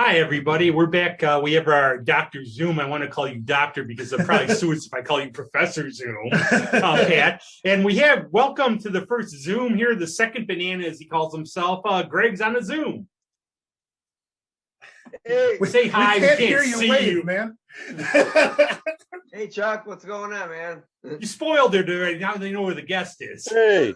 Hi, everybody. We're back. We have our Dr. Zoom. I want to call you Doctor because they'll probably sue us if I call you Professor Zoom, Pat. And we have welcome to the first Zoom here, the second banana, as he calls himself. Greg's on the Zoom. Hey, say hi. We can't hear you wave, man. Hey, Chuck, what's going on, man? You spoiled it already. Now they know where the guest is. Hey.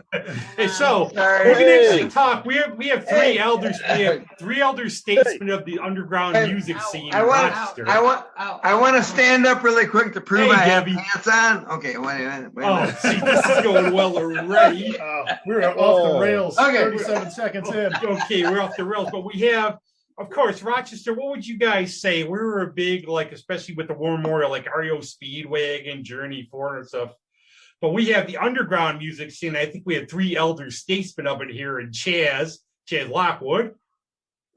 Hey, so Sorry. we can actually talk. We have three Hey. elders. We have three elder statesmen of the underground music scene in Rochester. I want to stand up really quick to prove I have pants on. Okay, wait a minute. Oh, see, this is going well already. We're off the rails. Okay. 37 seconds in. Okay, we're off the rails, but we have. Of course, Rochester, what would you guys say? We were a big, like, especially with the War Memorial, like REO Speedwagon, Journey 4 and stuff. But we have the underground music scene. I think we have three elder statesmen of it here in Chas Lockwood.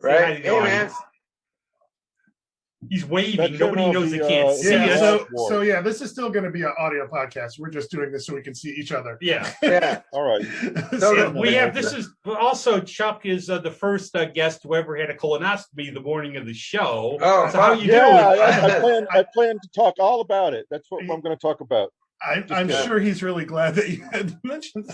Right. Hey, man. He's waving. Nobody knows they can't see us. So yeah, this is still going to be an audio podcast. We're just doing this so we can see each other. Yeah. Yeah. All right. So we have, this is also, Chuck is the first guest who ever had a colonoscopy the morning of the show. Oh, so how you doing? I plan to talk all about it. That's what I'm going to talk about. I'm sure he's really glad that you had mentioned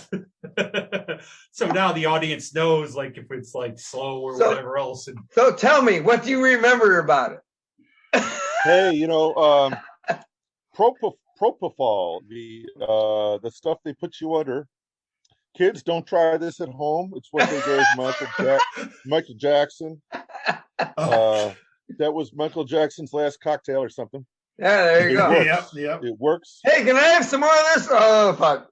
it. So now the audience knows, like, if it's like slow or whatever else. So tell me, what do you remember about it? Hey, propofol, the stuff they put you under. Kids, don't try this at home. It's what they gave Michael Jackson. That was Michael Jackson's last cocktail or something. Yeah, there you go. Yep. It works. Hey, can I have some more of this? Oh, fuck.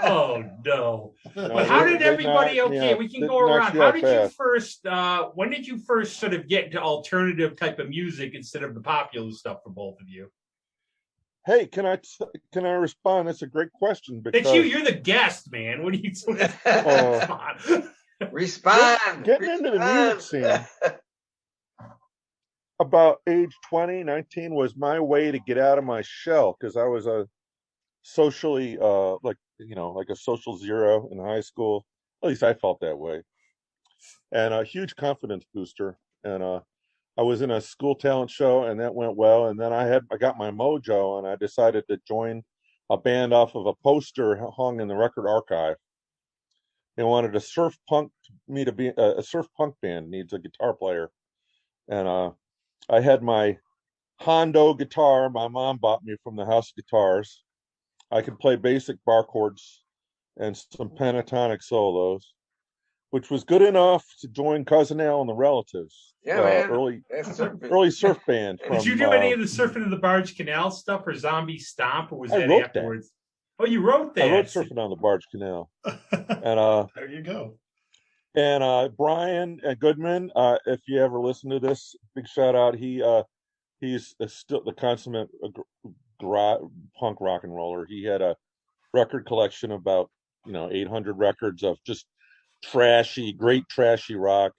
Oh, no. But how did everybody, we can go around. How did you first, when did you first sort of get into alternative type of music instead of the popular stuff for both of you? Hey, can I respond? That's a great question. Because it's you're the guest, man. What are you doing? Respond. Getting into the music scene about age 20, 19 was my way to get out of my shell because I was a socially like a social zero in high school. At least I felt that way. And a huge confidence booster. And I was in a school talent show and that went well. And then I got my mojo and I decided to join a band off of a poster hung in the record archive. They wanted a surf punk band needs a guitar player. And I had my Hondo guitar my mom bought me from the House of Guitars. I could play basic bar chords and some pentatonic solos, which was good enough to join Cousin Al and the Relatives. Yeah, man. Early surf band. Did you do any of the Surfing in the Barge Canal stuff or Zombie Stomp, or was that afterwards? That. Oh, you wrote that. I wrote Surfing on the Barge Canal. And there you go. And Brian Goodman, if you ever listen to this, big shout out. He's still the consummate punk rock and roller. He had a record collection of about 800 records of just great trashy rock.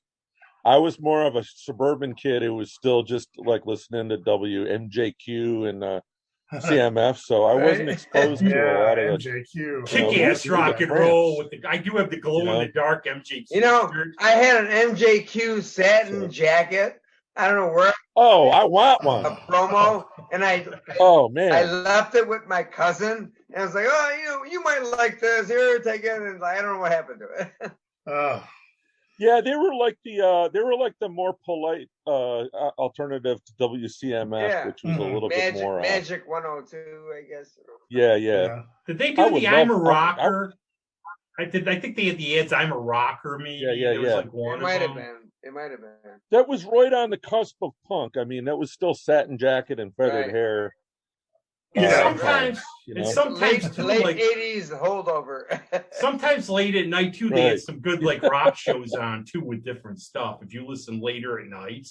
I was more of a suburban kid who was still just like listening to WMJQ and CMF, so I wasn't exposed to a lot of MJQ. Kick-ass rock and roll. I do have the glow-in-the-dark MJQ. I had an MJQ satin jacket. I don't know where. Oh, I want one. A promo, and I left it with my cousin, and I was like, "Oh, you might like this. Here, take it." And I don't know what happened to it. Yeah, they were like the more polite alternative to WCMF, which was a little bit more Magic 102, I guess. Yeah. Did they do the I'm a Rocker? I think they had the ads I'm a Rocker. Maybe. Yeah. Like it might have been. That was right on the cusp of punk. I mean, that was still satin jacket and feathered hair. Sometimes late 80s holdover. Sometimes late at night too, they had some good like rock shows on too with different stuff. If you listen later at night,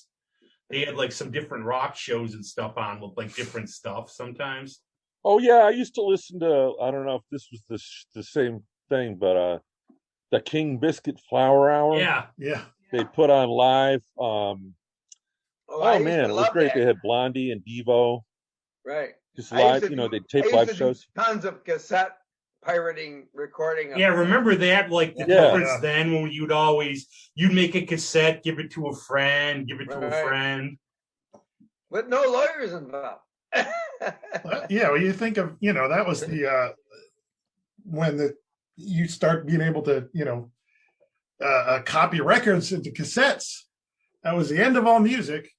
they had like some different rock shows and stuff on with like different stuff sometimes. Oh yeah, I used to listen to. I don't know if this was the same thing, but the King Biscuit Flower Hour. Yeah. They put on live. Oh man, it was great. They had Blondie and Devo. Right. Just live, they'd tape live shows. Tons of cassette pirating recording. Yeah, remember that? Like the difference then when you'd make a cassette, give it to a friend, give it to a friend. With no lawyers involved. Yeah, well, you think of, that was the when you start being able to, copy records into cassettes. That was the end of all music.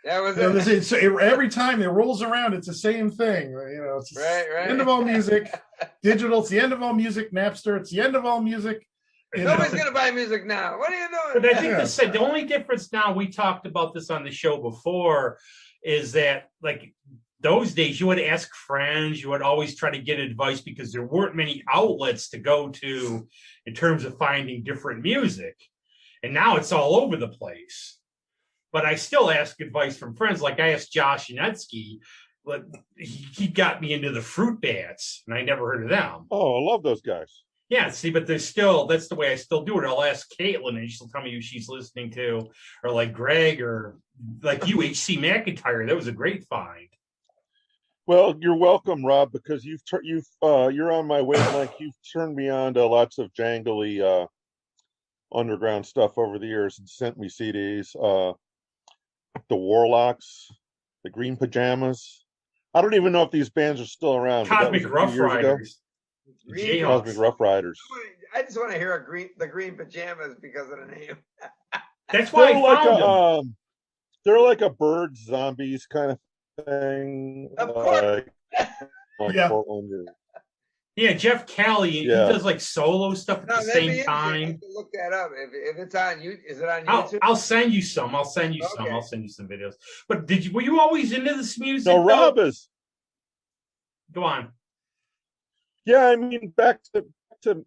That was it. So every time it rolls around, it's the same thing. It's the end of all music. Digital, it's the end of all music. Napster, it's the end of all music. Nobody's going to buy music now. What are you doing? But I think the only difference now, we talked about this on the show before, is that like those days you would ask friends, you would always try to get advice because there weren't many outlets to go to in terms of finding different music. And now it's all over the place. But I still ask advice from friends. Like I asked Josh Yanetsky, but he got me into the Fruit Bats, and I never heard of them. Oh, I love those guys. Yeah, see, but that's the way I still do it. I'll ask Caitlin, and she'll tell me who she's listening to, or like Greg, or like you, H.C. McIntyre. That was a great find. Well, you're welcome, Rob, because you're on my wavelength. You've turned me on to lots of jangly underground stuff over the years and sent me CDs. The Warlocks, the Green Pajamas. I don't even know if these bands are still around. Cosmic Rough Riders. Cosmic Rough Riders. I just want to hear the Green Pajamas because of the name. That's why I found them. They're like a Birds Zombies kind of thing. Of course. Portland. Yeah, Jeff Cali, he does like solo stuff at the same time. Look that up. If it's on you, is it on YouTube? I'll send you some. I'll send you some videos. But were you always into this music? No, Rob is. Go on. Yeah, I mean, back to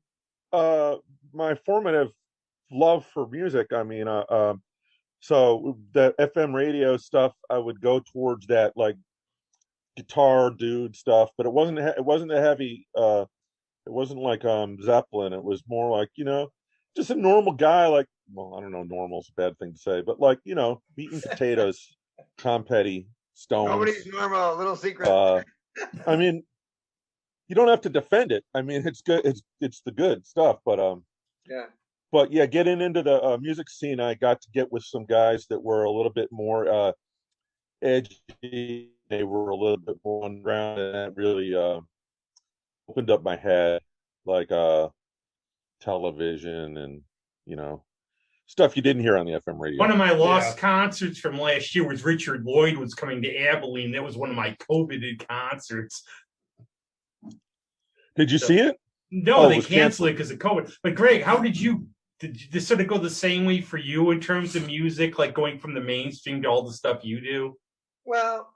my formative love for music. I mean, so the FM radio stuff, I would go towards that like guitar dude stuff, but it wasn't a heavy. It wasn't like Zeppelin. It was more like just a normal guy. Like, well, I don't know, normal's a bad thing to say, but like meat and potatoes, Tom Petty, Stones. Nobody's normal. Little secret. I mean, you don't have to defend it. I mean, it's good. It's the good stuff. But yeah. But yeah, getting into the music scene, I got to get with some guys that were a little bit more edgy. They were a little bit more underground, and that really opened up my head, like television and stuff you didn't hear on the FM radio. One of my lost concerts from last year was Richard Lloyd was coming to Abilene. That was one of my COVID concerts. Did you see it? No, they canceled it because of COVID. But Greg, how did this sort of go the same way for you in terms of music, like going from the mainstream to all the stuff you do? Well,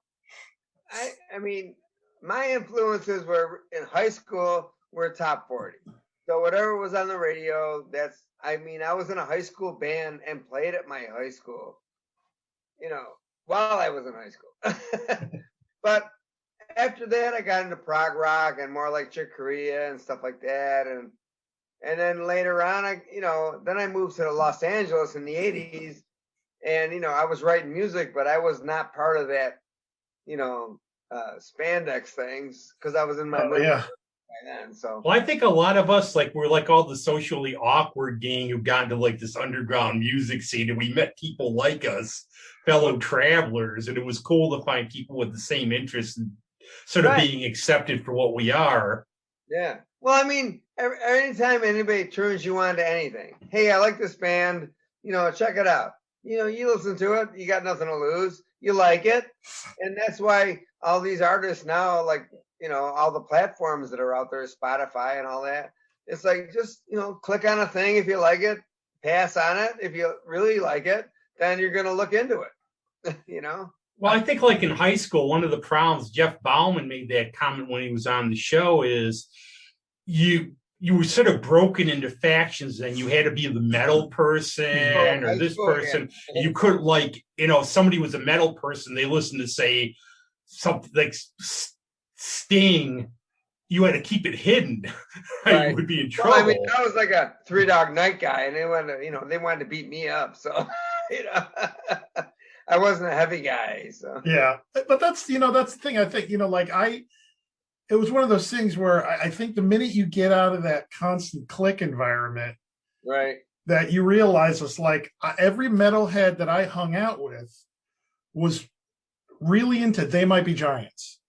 I mean, my influences were in high school were top 40. So whatever was on the radio, I was in a high school band and played at my high school, while I was in high school. But after that, I got into prog rock and more like Chick Corea and stuff like that. And then later on, then I moved to Los Angeles in the 80s. And, I was writing music, but I was not part of that, spandex things because I was in my by then. So, well, I think a lot of us, like, we're like all the socially awkward gang who got into like this underground music scene, and we met people like us, fellow travelers, and it was cool to find people with the same interests and sort of being accepted for what we are. Yeah. Well, I mean, anytime anybody turns you on to anything, hey, I like this band, check it out. You listen to it, you got nothing to lose. You like it. And that's why all these artists now, like, all the platforms that are out there, Spotify and all that, it's like, just, click on a thing if you like it, pass on it. If you really like it, then you're going to look into it, Well, I think like in high school, one of the problems, Jeff Bauman made that comment when he was on the show, is you were sort of broken into factions, and you had to be the metal person or this person. Yeah. You couldn't, like, somebody was a metal person, they listened to, say, something like Sting, you had to keep it hidden. Right. You would be in trouble. Well, I mean, I was like a Three Dog Night guy, and they wanted to beat me up. So, I wasn't a heavy guy. So yeah, but that's the thing. I think like it was one of those things where I think the minute you get out of that constant click environment, right, that you realize it's like every metalhead that I hung out with was really into They Might Be Giants.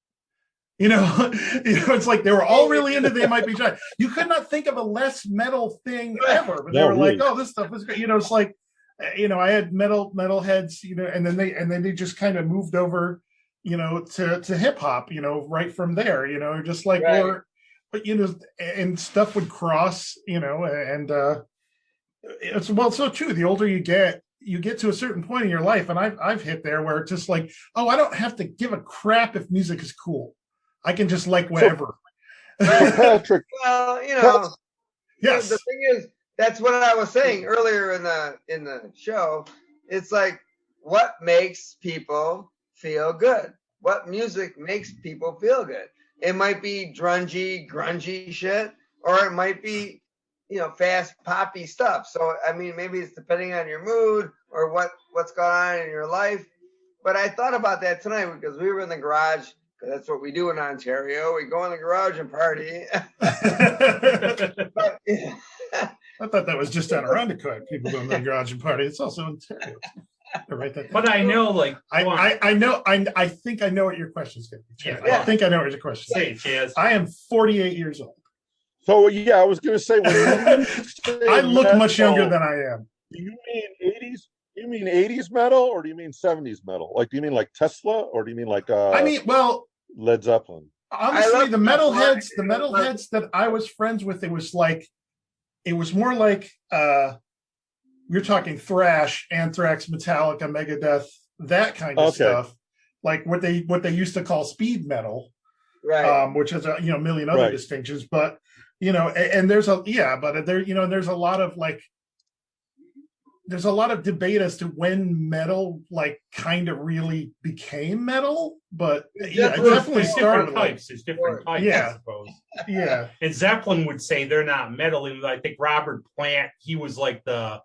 It's like they were all really into They Might Be Giants. You could not think of a less metal thing ever, but they were really like, "Oh, this stuff is great." It's like, I had metalheads, and then they just kind of moved over, to hip hop, right from there, just like, right. but and stuff would cross, and it's so true. The older you get to a certain point in your life, and I've hit there where it's just like, oh, I don't have to give a crap if music is cool. I can just like whatever. Patrick. Well, yes. The thing is, that's what I was saying earlier in the show. It's like, what makes people feel good? What music makes people feel good? It might be grungy shit, or it might be, fast poppy stuff. So I mean, maybe it's depending on your mood or what's going on in your life. But I thought about that tonight because we were in the garage. That's what we do in Ontario. We go in the garage and party. But, I thought that was just Adirondack. People go in the garage and party. It's also Ontario. But I know, like, I think I know what your question is going to be. Chaz. I think I know what your question is. Say, Chaz. I am 48 years old. So yeah, I was going to say, I look much younger than I am. Do you mean 80s? Do you mean 80s metal, or do you mean 70s metal? Like, do you mean like Tesla, or do you mean like Led Zeppelin? Honestly, the metalheads that I was friends with, it was more like you're talking thrash, Anthrax, Metallica, Megadeth, that kind of stuff. Like what they used to call speed metal, right? Which has a million other distinctions, but and there's there's a lot of there's a lot of debate as to when metal kind of really became metal, but it definitely started. There's different types, I suppose. Yeah. And Zeppelin would say they're not metal. And I think Robert Plant, he was like the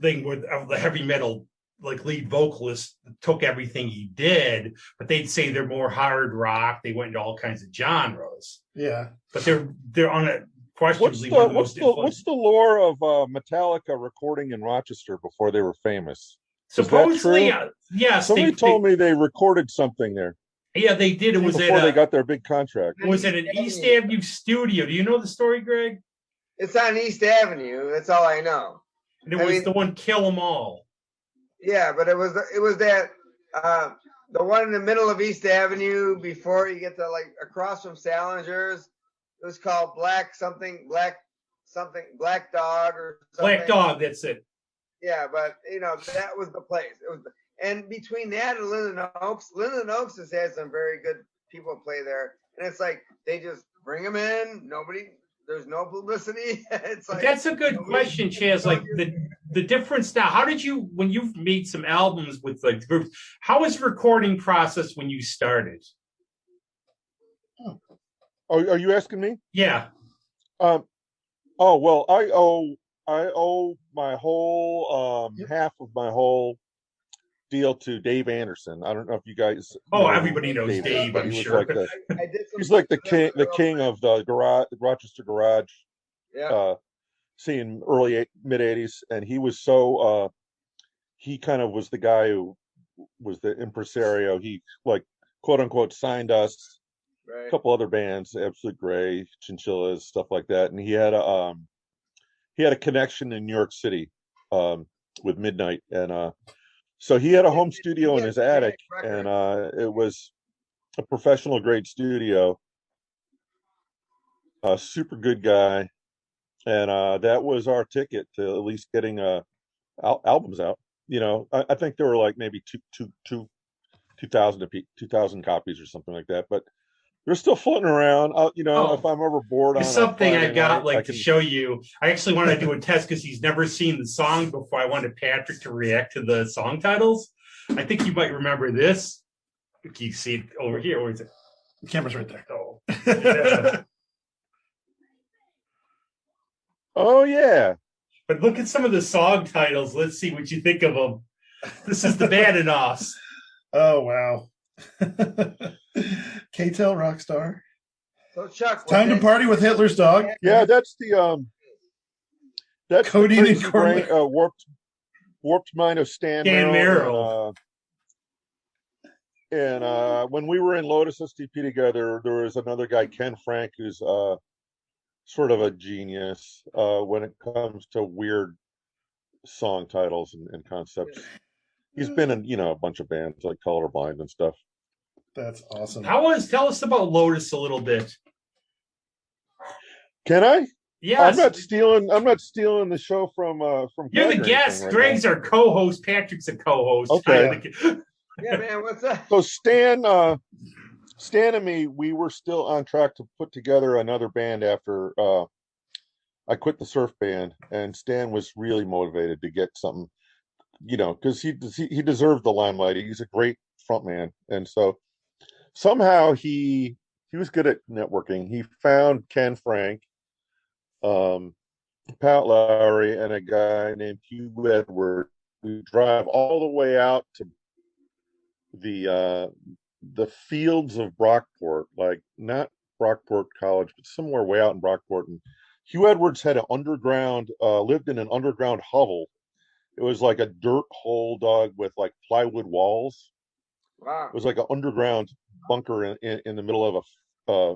thing with the heavy metal lead vocalist, took everything he did, but they'd say they're more hard rock. They went into all kinds of genres. Yeah. But they're on a What's the lore of Metallica recording in Rochester before they were famous? Supposedly, yes. Somebody told me they recorded something there. Yeah, they did. It was before they got their big contract. It was at an East Avenue studio. Do you know the story, Greg? It's on East Avenue. That's all I know. And it was the one Kill 'Em All. Yeah, but it was that the one in the middle of East Avenue before you get to across from Salinger's. It was called Black Dog or something. Black Dog, that's it. Yeah, but that was the place. It was, and between that and Linden Oaks has had some very good people play there, and it's like they just bring them in. There's no publicity. It's like that's a good question, Chaz. Like the difference now. How did you, when you've made some albums with groups? How was the recording process when you started? Are you asking me? Yeah. Oh well, I owe my whole half of my whole deal to Dave Anderson. I don't know if you guys. Everybody knows Dave. I'm sure. He's like the king of the Rochester garage. Yeah. Scene mid '80s, and he was so. He kind of was the guy who was the impresario. He quote unquote signed us. Right. A couple other bands, Absolute Gray, Chinchillas, stuff like that, and he had a connection in New York City with Midnight, and so he had a home studio in his attic, and it was a professional grade studio. A super good guy, and that was our ticket to at least getting albums out. I think there were maybe 2,000 copies or something like that, but they're still floating around. If I'm ever bored on something I got to show you. I actually want to do a test because he's never seen the song before. I wanted Patrick to react to the song titles. I think you might remember this. Can you see it over here? Or is it? The camera's right there. Oh, yeah. Oh yeah. But look at some of the song titles. Let's see what you think of them. This is the Bad in Us. Oh wow. K-Tel Rockstar. So Chuck, Time to party with Hitler's dog. Yeah, that's the Codeine and crazy corn. brain, warped mind of Stan Dan Merrill. And when we were in Lotus STP together, there was another guy, Ken Frank, who's sort of a genius when it comes to weird song titles and concepts. He's been in, a bunch of bands like Colorblind and stuff. That's awesome. Tell us about Lotus a little bit. Can I? Yes. I'm not stealing the show from You're the guest. Right, Greg's now. Our co-host. Patrick's a co-host. Okay. Yeah, man. What's up? So Stan and me, we were still on track to put together another band after I quit the surf band, and Stan was really motivated to get something, because he deserved the limelight. He's a great frontman, and so somehow he was good at networking. He found Ken Frank, Pat Lowry, and a guy named Hugh Edward. We drive all the way out to the fields of Brockport, like not Brockport College, but somewhere way out in Brockport. And Hugh Edwards had lived in an underground hovel. It was like a dirt hole, dog, with like plywood walls. Wow. It was like an underground bunker in the middle of a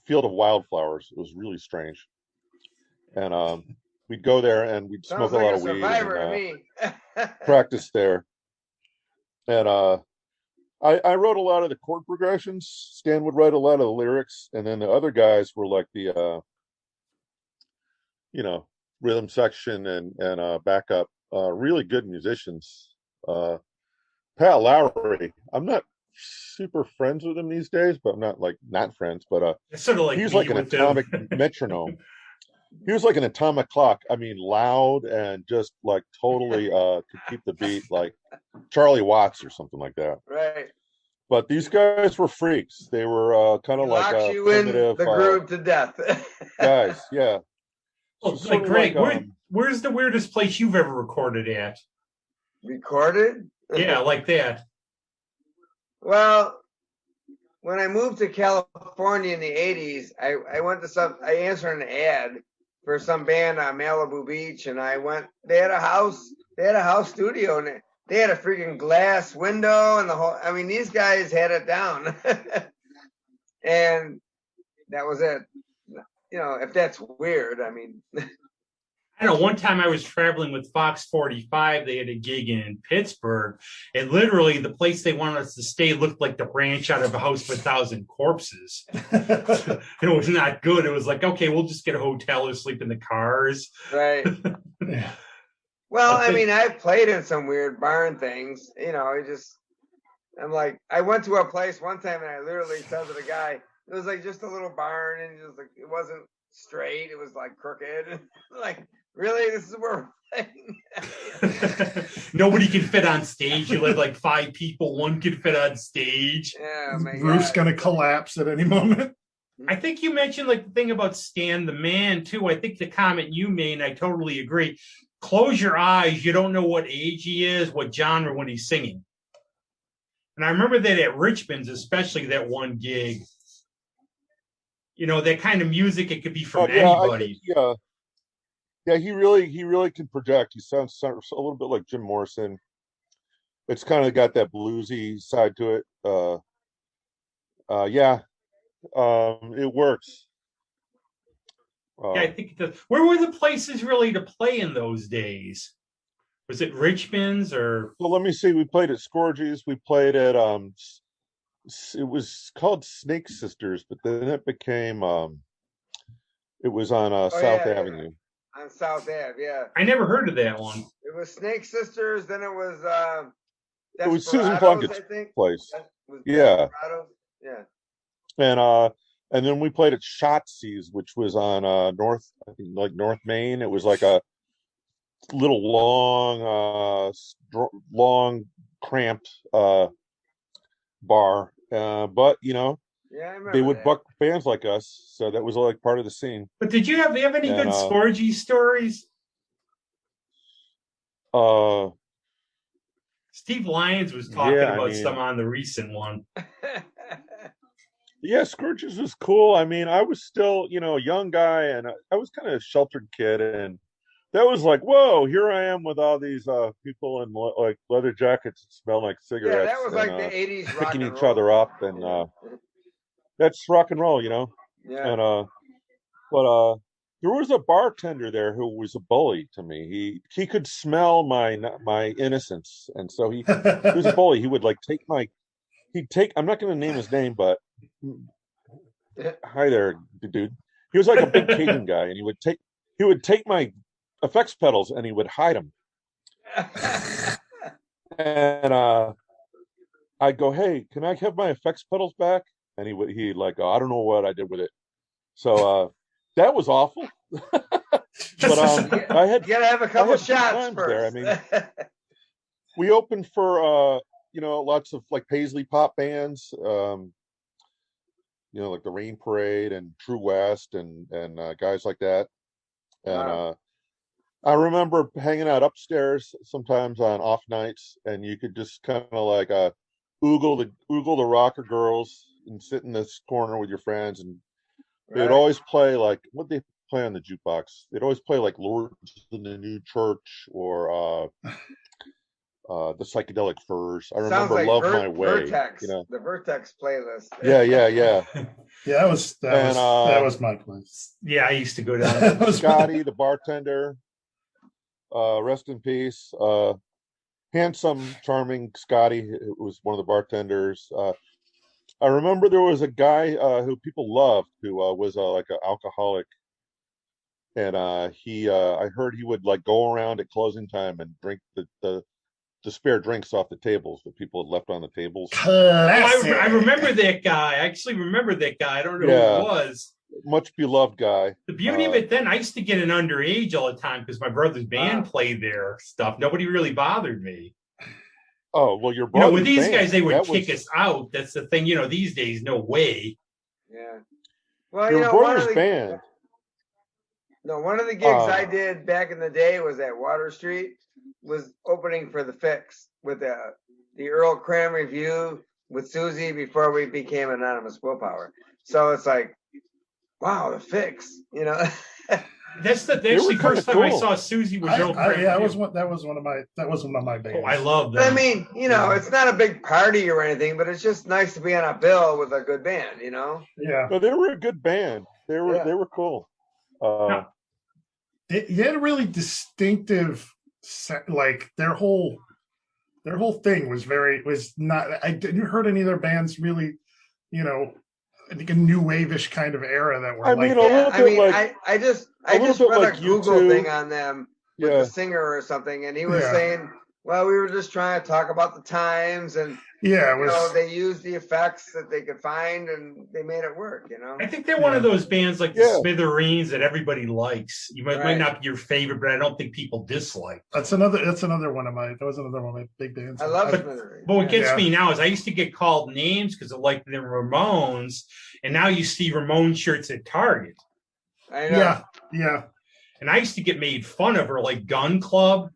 field of wildflowers. It was really strange. And we'd go there and we'd smoke a lot of weed and practice there. And I wrote a lot of the chord progressions. Stan would write a lot of the lyrics, and then the other guys were like the rhythm section and backup. Really good musicians. Pat Lowry, I'm not super friends with him these days, but I'm not friends, but it's sort of like he's like an atomic metronome. He was like an atomic clock. I mean, loud and just like totally could keep the beat, like Charlie Watts or something like that. Right. But these guys were freaks. They were kind of like a primitive, the groove to death. Guys, yeah. Well, so like Greg, where's the weirdest place you've ever recorded at? Recorded? Yeah, like that. Well, when I moved to California in the 80s, I answered an ad for some band on Malibu Beach, and they had a house studio, and they had a freaking glass window and the whole, I mean, these guys had it down. And that was it. If that's weird, I mean. I don't know, one time I was traveling with Fox 45. They had a gig in Pittsburgh, and literally the place they wanted us to stay looked like the ranch out of A House of a Thousand Corpses. It was not good. It was like, okay, we'll just get a hotel or sleep in the cars. Right. Well, I mean, I've played in some weird barn things. I'm like, I went to a place one time and I literally said to the guy, it was like just a little barn, and it wasn't straight. It was like crooked. Like, really? This is where we're playing? Nobody can fit on stage. You let like 5 people. One can fit on stage. Yeah, the roof's going to collapse at any moment. I think you mentioned like the thing about Stan the Man too. I think the comment you made, and I totally agree. Close your eyes. You don't know what age he is, what genre when he's singing. And I remember that at Richmond's, especially that one gig. That kind of music, it could be from anybody. Yeah, he really can project. He sounds a little bit like Jim Morrison. It's kind of got that bluesy side to it. It works. I think where were the places really to play in those days? Was it Richmond's or? Well, let me see. We played at Scorgies. We played at it was called Snake Sisters, but then it became it was on South Avenue. On South Ave, yeah. I never heard of that one. It was Snake Sisters, then it was it was Susan Plunkett's place. Yeah. And then we played at Shotzi's, which was on North Main. It was like a little long cramped bar, but they would book bands like us, so that was like part of the scene. But did you have any good Scorgy stories? Steve Lyons was talking about some on the recent one. Yeah, Scourges was cool. I mean, I was still, a young guy, and I was kind of a sheltered kid, and that was like, whoa, here I am with all these people in like leather jackets that smell like Yeah, that cigarettes was and like the '80s rock picking and each roll. other up, and that's rock and roll, Yeah. And but there was a bartender there who was a bully to me. He could smell my innocence, and so he was a bully. He would like I'm not going to name his name, but hi there, dude. He was like a big Cajun guy, and he would take my effects pedals and he would hide them. And I'd go, hey, can I have my effects pedals back? And he like, oh, I don't know what I did with it. So that was awful. But I had you gotta have a couple shots first. there. I mean, we opened for lots of like Paisley pop bands, like the Rain Parade and True West and guys like that. And Wow. I remember hanging out upstairs sometimes on off nights, and you could just kind of like oogle the rocker girls and sit in this corner with your friends, and they'd always play like what they play on the jukebox. They'd always play like Lords in the New Church or the Psychedelic Furs. I remember like Love My Way. Vertex, the Vertex playlist. Yeah. Yeah, that was my place. Yeah, I used to go down. Scotty, the bartender, rest in peace. Handsome, charming Scotty was one of the bartenders. I remember there was a guy who people loved who was like an alcoholic, and I heard he would like go around at closing time and drink the spare drinks off the tables that people had left on the tables. I remember that guy. I actually remember that guy. I don't know who it was. Much beloved guy. The beauty of it then, I used to get an underage all the time because my brother's band played their stuff. Nobody really bothered me. Oh, well, your brother's with these band, guys, they would kick us out. That's the thing. These days, no way. Yeah. Well, your brother's band. No, one of the gigs I did back in the day was at Water Street, was opening for the Fix with the Earl Cram Review with Susie before we became Anonymous Willpower. So it's like, wow, the Fix, That's the first time I saw Susie was Earl Cram. Yeah, that was one of my bands. Oh, I love that. I mean, it's not a big party or anything, but it's just nice to be on a bill with a good band, Yeah. Well, they were a good band. They were cool. You had a really distinctive, like their whole thing was not. I didn't heard any of their bands really, I think a new wave-ish kind of era that were. I just read a Google thing on them with the singer or something, and he was saying, well, we were just trying to talk about the times, and they used the effects that they could find, and they made it work. I think they're one of those bands like the Smithereens that everybody likes. You might not be your favorite, but I don't think people dislike. That was another one of my big bands. I love Smithereens. But what gets me now is I used to get called names because of like the Ramones, and now you see Ramones shirts at Target. I know. Yeah. And I used to get made fun of, or like Gun Club.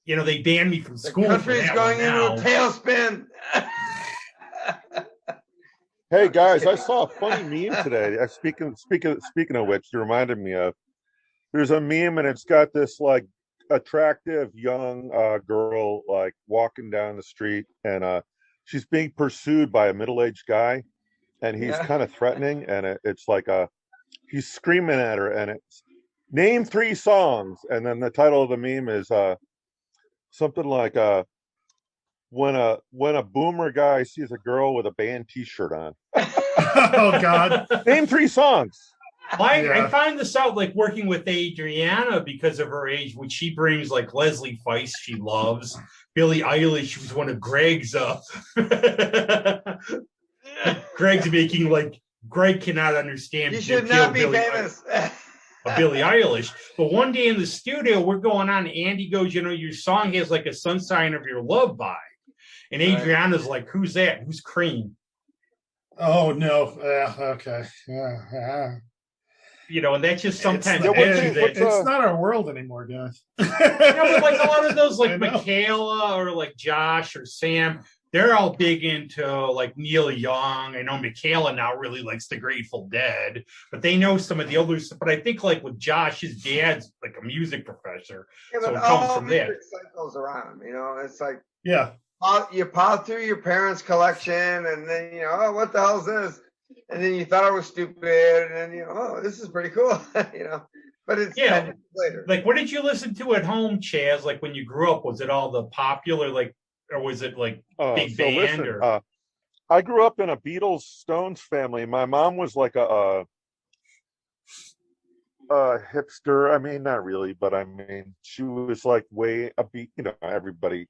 They banned me from school. The country's going into a tailspin. Hey guys, I saw a funny meme today. Speaking of which, it reminded me of. There's a meme, and it's got this like attractive young girl like walking down the street, and she's being pursued by a middle-aged guy, and he's kind of threatening, and it's like he's screaming at her, and it's name 3 songs, and then the title of the meme is something like when a boomer guy sees a girl with a band T-shirt on. Oh God! Name 3 songs. I find this out like working with Adriana because of her age, which she brings like Leslie Feist, she loves Billie Eilish, who's one of Greg's. Greg's making like Greg cannot understand. You should not be famous. Billie Eilish. But one day in the studio, we're going on. Andy goes, your song has like a Sunshine of Your Love vibe. And Adriana's like, who's that? Who's Cream? Oh, no. Okay. Yeah. And that's just sometimes it's not our world anymore, guys. But like a lot of those, like Michaela or like Josh or Sam, they're all big into like Neil Young. I know Michaela now really likes the Grateful Dead, but they know some of the older stuff. But I think like with Josh, his dad's like a music professor, Yeah, so but it comes all from that. music cycles around. You know, it's like Yeah. you plow through your parents' collection, and then oh, what the hell is this? And then you thought it was stupid, and then oh, this is pretty cool. But it's 10 years later. Like, what did you listen to at home, Chaz? Like when you grew up, was it all the popular like, or was it like big band? Listen, or I grew up in a Beatles Stones family. My mom was like a hipster. I mean, not really, but I mean, she was like way upbeat. Everybody,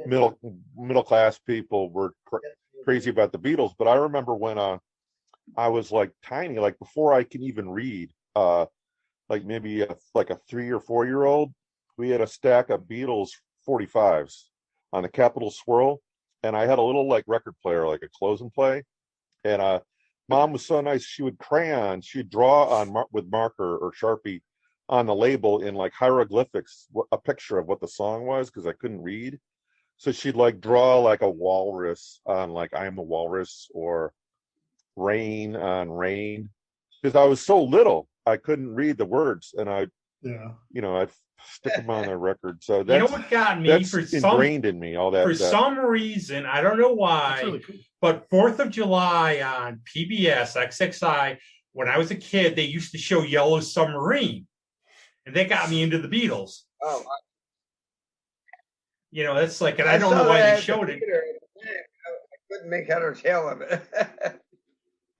middle class people were crazy about the Beatles. But I remember when I was like tiny, like before I can even read, like maybe like a 3 or 4 year old, we had a stack of Beatles 45s on the Capitol Swirl, and I had a little like record player, like a close and play. And Mom was so nice; she'd draw on with marker or Sharpie on the label in like hieroglyphics a picture of what the song was, because I couldn't read. So she'd like draw like a walrus on like I Am a Walrus, or rain on rain, because I was so little I couldn't read the words, and I'd stick them on the record. So that's, what got me that's for ingrained in me. All that for some reason, I don't know why, Really cool. but 4th of July on PBS XXI, when I was a kid, they used to show Yellow Submarine, and that got me into the Beatles. Oh, that's like, and I don't know why they showed it. I couldn't make head or tail of it.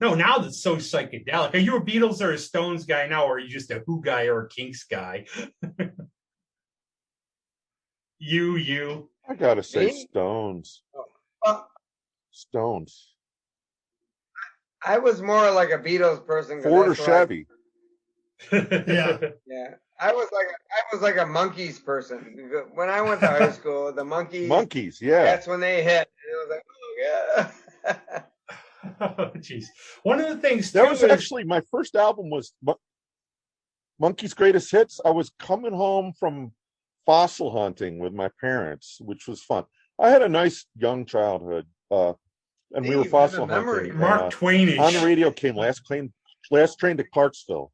No, now that's so psychedelic. Are you a Beatles or a Stones guy now, or are you just a Who guy or a Kinks guy? You. I gotta say, Me? Stones. Stones. I was more like a Beatles person. Ford or Chevy? Yeah. Yeah. I was like a Monkees person. When I went to high school, the Monkees, yeah. That's when they hit. And it was like, oh yeah. Oh, jeez. One of the things that was actually my first album was Monkees' Greatest Hits. I was coming home from fossil hunting with my parents, which was fun. I had a nice young childhood, and we were fossil hunting. Mark Twain-ish. On the radio came Last Train to Clarksville,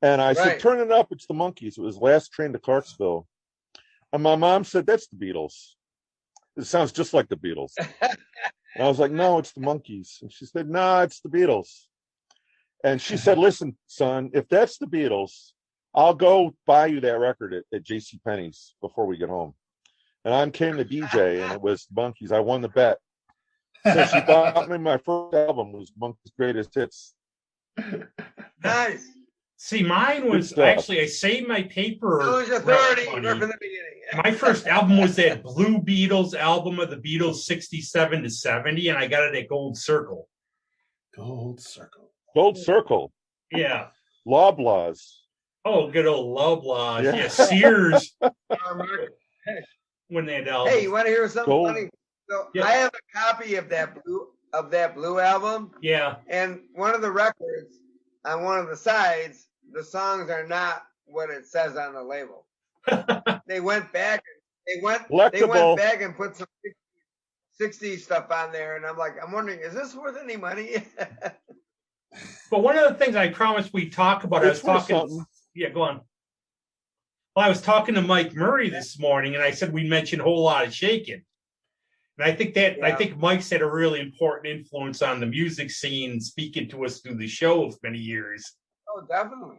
and I said, "Turn it up! It's the Monkees." It was Last Train to Clarksville, and my mom said, "That's the Beatles. It sounds just like the Beatles." And I was like, "No, it's the Monkees." And she said, "No, it's the Beatles." And she said, "Listen, son, if that's the Beatles, I'll go buy you that record at JCPenney's before we get home." And on came the DJ, and it was the Monkees. I won the bet. So she bought me my first album, was Monkees' Greatest Hits. Nice. See, mine was actually, I saved my paper. Authority from the beginning. My first album was that Blue Beatles album of the Beatles 67 to 70, and I got it at Gold Circle. Gold Circle. Gold Circle. Yeah. Loblaws. Oh, good old Loblaws. Yeah. Yeah, Sears. When they had albums. Hey, you want to hear something funny? So I have a copy of that blue album. Yeah. And one of the records on one of the sides, the songs are not what it says on the label. They went back and put some 60s stuff on there, and I'm wondering, is this worth any money? But one of the things I promised we'd talk about, I was talking. Yeah, go on. Well, I was talking to Mike Murray this morning, and I said we mentioned a whole lot of shaking. And I think Mike's had a really important influence on the music scene, speaking to us through the show for many years. Oh, definitely.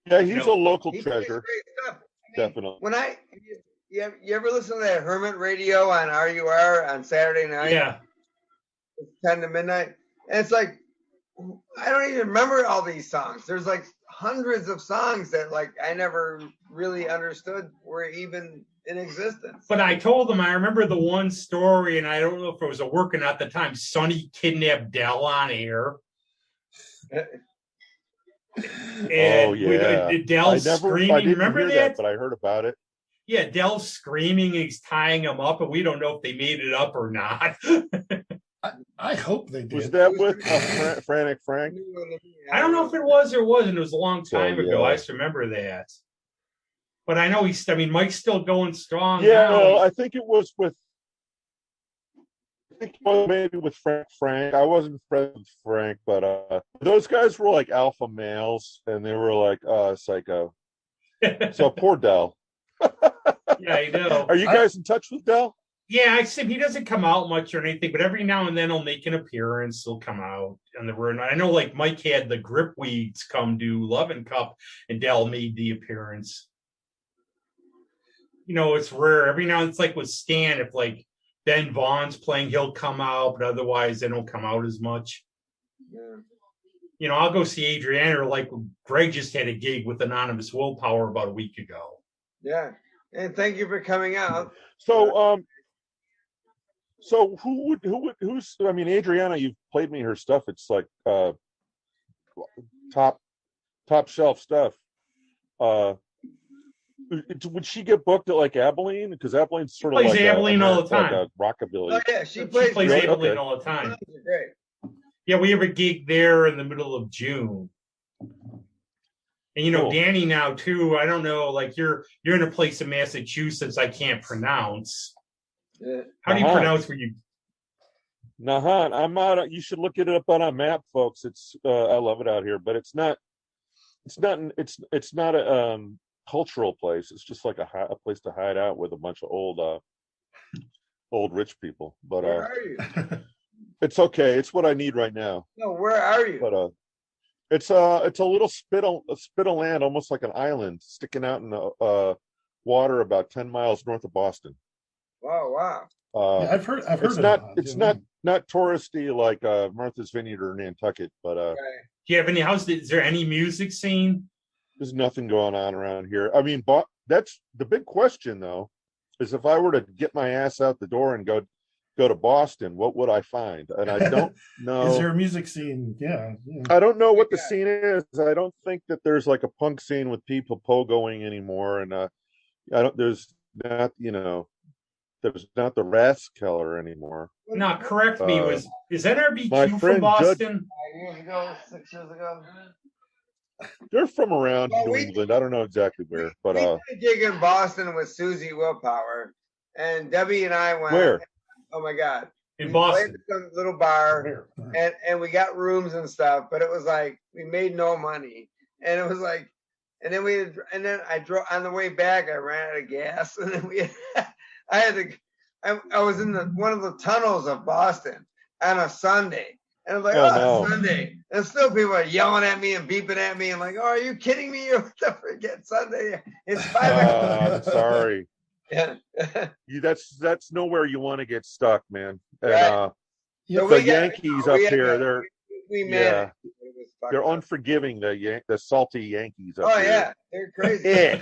Yeah, he's a local treasure. Definitely. When you ever listen to that Hermit Radio on RUR on Saturday night? Yeah. It's 10 to midnight. And it's like, I don't even remember all these songs. There's like hundreds of songs that like I never really understood were even in existence. But I told them I remember the one story, and I don't know if it was a working at the time. Sonny kidnapped Dell on air. And Dell screaming. Remember that? But I heard about it. Yeah, Dell screaming. He's tying him up, and we don't know if they made it up or not. I hope they did. Was that with Frantic Frank? I don't know if it was or wasn't. It was a long time ago. I just remember that. But I know Mike's still going strong Yeah, now. I think it was maybe with Frank. I wasn't friends with Frank, but those guys were like alpha males, and they were like psycho. So poor Dell. Yeah, I know. Are you guys in touch with Dell? Yeah, I said he doesn't come out much or anything, but every now and then he'll make an appearance. He'll come out on the road. I know, like Mike had the Gripweeds come do Lovin' Cup, and Dell made the appearance. It's rare. Every now and it's like with Stan, if like Ben Vaughn's playing, he'll come out, but otherwise they don't come out as much. Yeah. I'll go see Adriana, or like Greg just had a gig with Anonymous Willpower about a week ago. Yeah, and thank you for coming out. So who's? I mean, Adriana, you've played me her stuff. It's like top shelf stuff. Would she get booked at like Abilene? Because Abelene's sort of like Abilene all the time. like a rockabilly. Oh yeah, she plays really? Abilene all the time. Great. Yeah, we have a gig there in the middle of June. And Cool. Danny now too. I don't know, like you're in a place in Massachusetts I can't pronounce. Yeah. How do you pronounce where you? Nahant. I'm out. You should look it up on a map, folks. It's I love it out here, but it's not a cultural place. It's just like a place to hide out with a bunch of old rich people. But where are you? it's okay. It's what I need right now. No, where are you? But it's a little spit of land, almost like an island, sticking out in the water about 10 miles north of Boston. Wow. Yeah, I've heard. It's not touristy like Martha's Vineyard or Nantucket, but Okay. Do you have any is there any music scene? there's nothing going on around here. I mean, that's the big question though, is if I were to get my ass out the door and go to Boston, what would I find? And I don't know. Is there a music scene? Yeah. I don't know what the scene is. I don't think that there's like a punk scene with people pogoing anymore, and there's not the Rathskeller anymore. No, correct me. Is NRBQ my from friend Boston? 5 years ago, 6 years ago. They're from around Well, New England. I don't know exactly where, but we did a gig in Boston with Susie Willpower, and Debbie and I went. where? Oh my God! In We Boston. played some little bar, and we got rooms and stuff, but it was like we made no money, and it was like, and then I drove on the way back. I ran out of gas, and then I was in one of the tunnels of Boston on a Sunday. And I'm like, no. Sunday. And still people are yelling at me and beeping at me. I'm like, are you kidding me? What the forget Sunday? It's 5 o'clock. Sorry. Yeah. That's nowhere you want to get stuck, man. And Right. the Yankees up here, they're unforgiving. The salty Yankees up here. Oh yeah, they're crazy.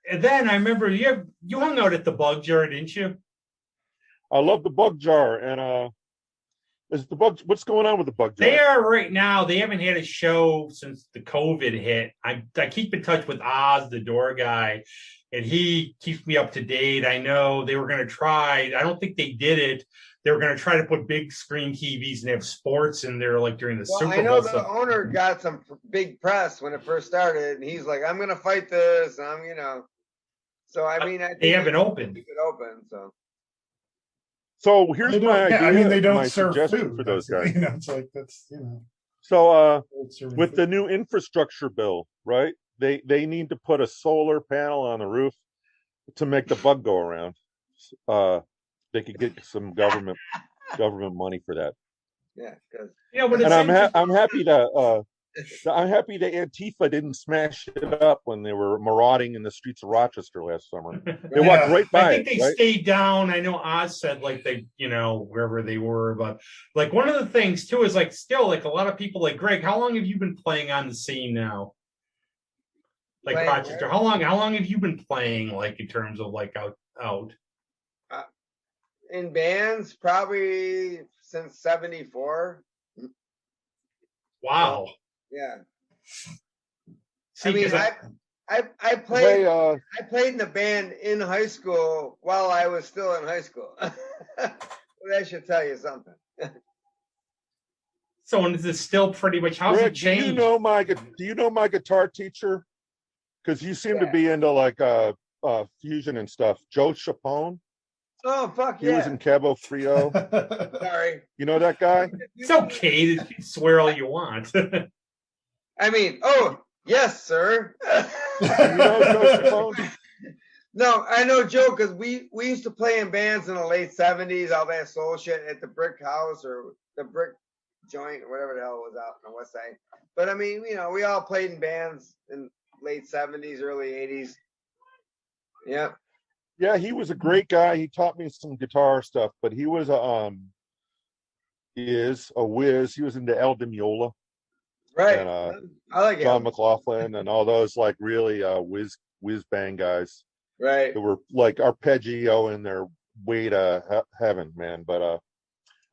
And then I remember you hung out at the Bug Jar, didn't you? I love the Bug Jar, and what's going on with the Bug Jar? They are right now. They haven't had a show since the COVID hit. I keep in touch with Oz, the door guy, and he keeps me up to date. I know they were going to try. I don't think they did it. They were going to try to put big screen TVs and have sports in there, like during the Super Bowl. I know the stuff. owner got some big press when it first started, and he's like, "I'm going to fight this." So I mean, I think they haven't opened. Keep it open, so. So here's my idea. I mean, they don't my serve suggestion food for those guys. It's like that's So with food. the new infrastructure bill, right? They need to put a solar panel on the roof to make the bug go around. They could get some government money for that. Yeah, because but I'm happy that Antifa didn't smash it up when they were marauding in the streets of Rochester last summer. They walked right by I think they right? stayed down. I know Oz said like they, wherever they were, but like one of the things too is like still like a lot of people like Greg. How long have you been playing on the scene now? Like playing Rochester. where? How long have you been playing like in terms of like out? in bands probably since '74. Wow. Yeah. See, I mean, 'cause I played. Hey, I played in the band in high school while I was still in high school. That should tell you something. so is it still pretty much how's Rick, it changed? do you know my guitar teacher? because you seem to be into like fusion and stuff. Joe Chapone. Oh fuck He was in Cabo Frio. Sorry. You know that guy? It's okay. You can swear all you want. I mean, yes, sir. You know Joe Chapone? No, I know Joe because we used to play in bands in the late 70s, all that soul shit at the Brick House or the Brick Joint or whatever the hell it was out on the west side. But I mean, we all played in bands in late 70s, early 80s. Yeah. Yeah, he was a great guy. He taught me some guitar stuff, but he was is a whiz. He was into El Dimiola. Right. And I like John it. McLaughlin and all those like really whiz bang guys. Right. That were like arpeggio in their way to heaven, man. But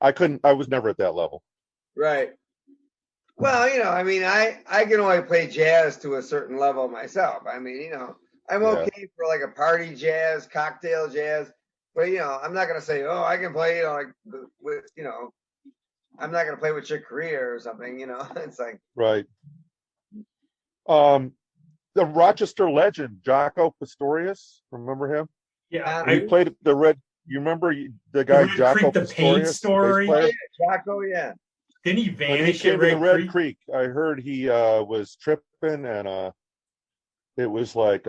I was never at that level. Right. Well, I mean, I can only play jazz to a certain level myself. I mean, I'm okay for like a party jazz, cocktail jazz, but I'm not gonna say, I can play, like with, I'm not gonna play with Chick Corea or something. It's like right. The Rochester legend, Jaco Pastorius. Remember him? Yeah, He played the Red. You remember the guy Jaco the paint Pastorius? story. yeah, Jaco, yeah. Didn't he When he vanish came at to the Red Creek? Creek, I heard he was tripping and it was like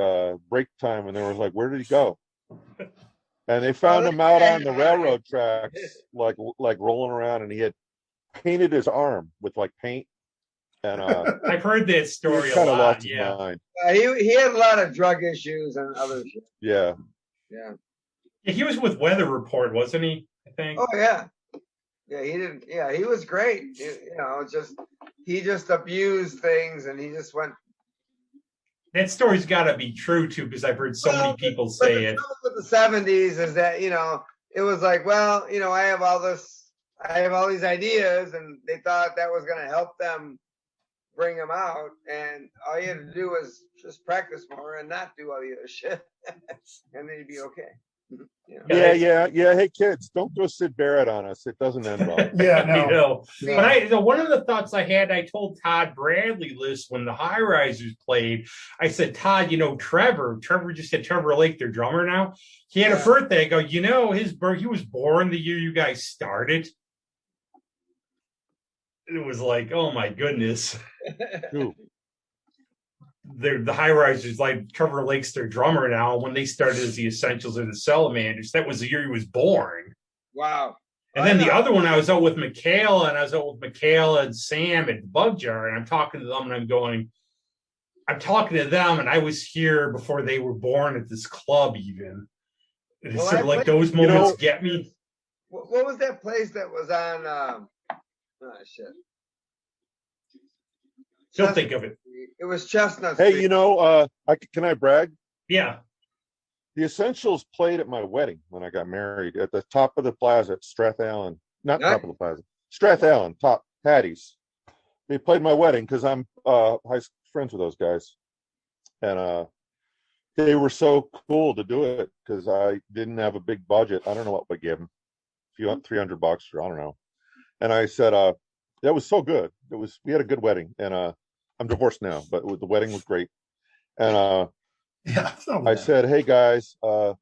break time, and they were like, "Where did he go?" And they found him out on the railroad tracks, like rolling around, and he had painted his arm with like paint. And I've heard that story a kind of lot. lost his Yeah, mind. He had a lot of drug issues and other shit. Yeah. Yeah. he was with Weather Report, wasn't he? I think. Oh yeah. Yeah, he did. Yeah, he was great. He just abused things, and he just went. That story's got to be true too, because I've heard so many people say it. With the 70s is that it was like, well, I have all these ideas, and they thought that was going to help them bring them out, and all you had to do was just practice more and not do all the other shit, and then you'd be okay. Yeah. Hey, kids, don't go Sid Barrett on us. It doesn't end well. Yeah, no. But one of the thoughts I had, I told Todd Bradley this when the High Risers played. I said, Todd, Trevor just said Trevor Lake, their drummer now. He had a birthday. I go, he was born the year you guys started. It was like, oh my goodness. The High Risers, like Trevor Lake's their drummer now. When they started as the Essentials or the Salamanders, that was the year he was born. Wow. And then the other one, I was out with Michaela, and Sam at the Bug Jar, and I'm talking to them, and I'm talking to them, and I was here before they were born at this club even. And it's sort of like those moments get me. What was that place that was on, shit. Still think of it. It was Chestnut Hey, Street. can I brag? Yeah. The Essentials played at my wedding when I got married at the top of the plaza at Strathallan. Not top of the plaza. Strathallan, top Patty's. They played my wedding because I'm high school friends with those guys. And they were so cool to do it because I didn't have a big budget. I don't know what we gave them. $300 or I don't know. And I said, that was so good. We had a good wedding. And I'm divorced now, but the wedding was great. And I said, hey guys, the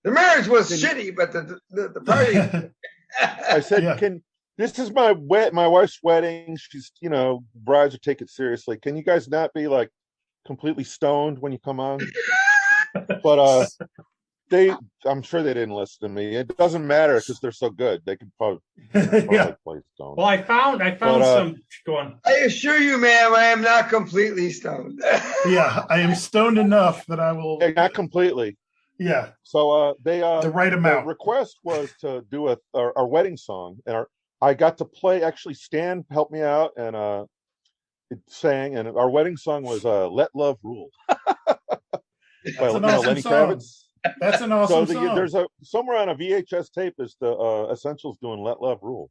marriage was shitty, but the party. I said, this is my wife's wedding. She's, brides would take it seriously. Can you guys not be like completely stoned when you come on? But I'm sure they didn't listen to me. It doesn't matter because they're so good. They could probably play stoned. Well, I found some. Go on. I assure you, ma'am, I am not completely stoned. Yeah, I am stoned enough that I will. Not completely. Yeah. So the right amount. The request was to do our wedding song, and I got to play. Actually, Stan helped me out, and it sang, and our wedding song was "Let Love Rule" by Lenny Kravitz. That's an awesome song. There's somewhere on a VHS tape is the Essentials doing "Let Love Rule."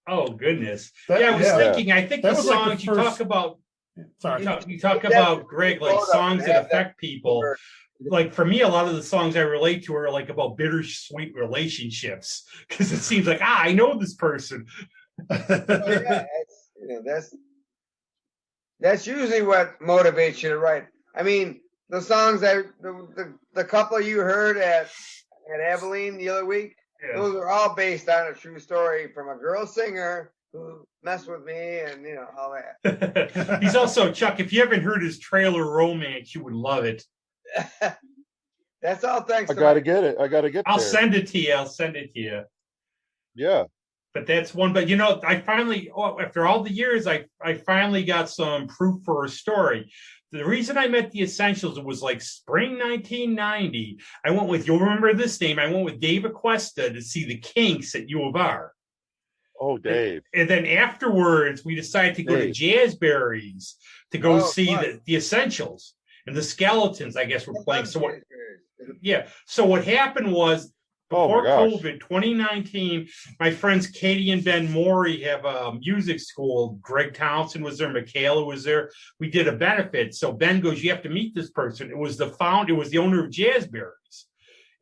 Oh goodness! I was thinking. I think the songs you talk about. Sorry, you talk about Greg, like songs that affect people. Like for me, a lot of the songs I relate to are like about bittersweet relationships because it seems like I know this person. That's usually what motivates you to write. I mean, the songs that the couple you heard at Abilene the other week, those are all based on a true story from a girl singer who messed with me and all that. He's also, Chuck, if you haven't heard his Trailer Romance, you would love it. That's all thanks I to gotta get it. I gotta get I'll there. send it to you. Yeah. But that's one. But I finally, after all the years, I finally got some proof for a story. The reason I met the Essentials was like spring 1990. I went with, you'll remember this name, I went with Dave Aquesta to see the Kinks at U of R. Oh, Dave. And then afterwards, we decided to go to Jazzberries to go see the Essentials. And the Skeletons, I guess, were playing. So what? Yeah. So what happened was, before COVID, 2019, my friends Katie and Ben Morey have a music school. Greg Townsend was there. Michaela was there. We did a benefit. So Ben goes, "You have to meet this person." It was the owner of Jazzberries.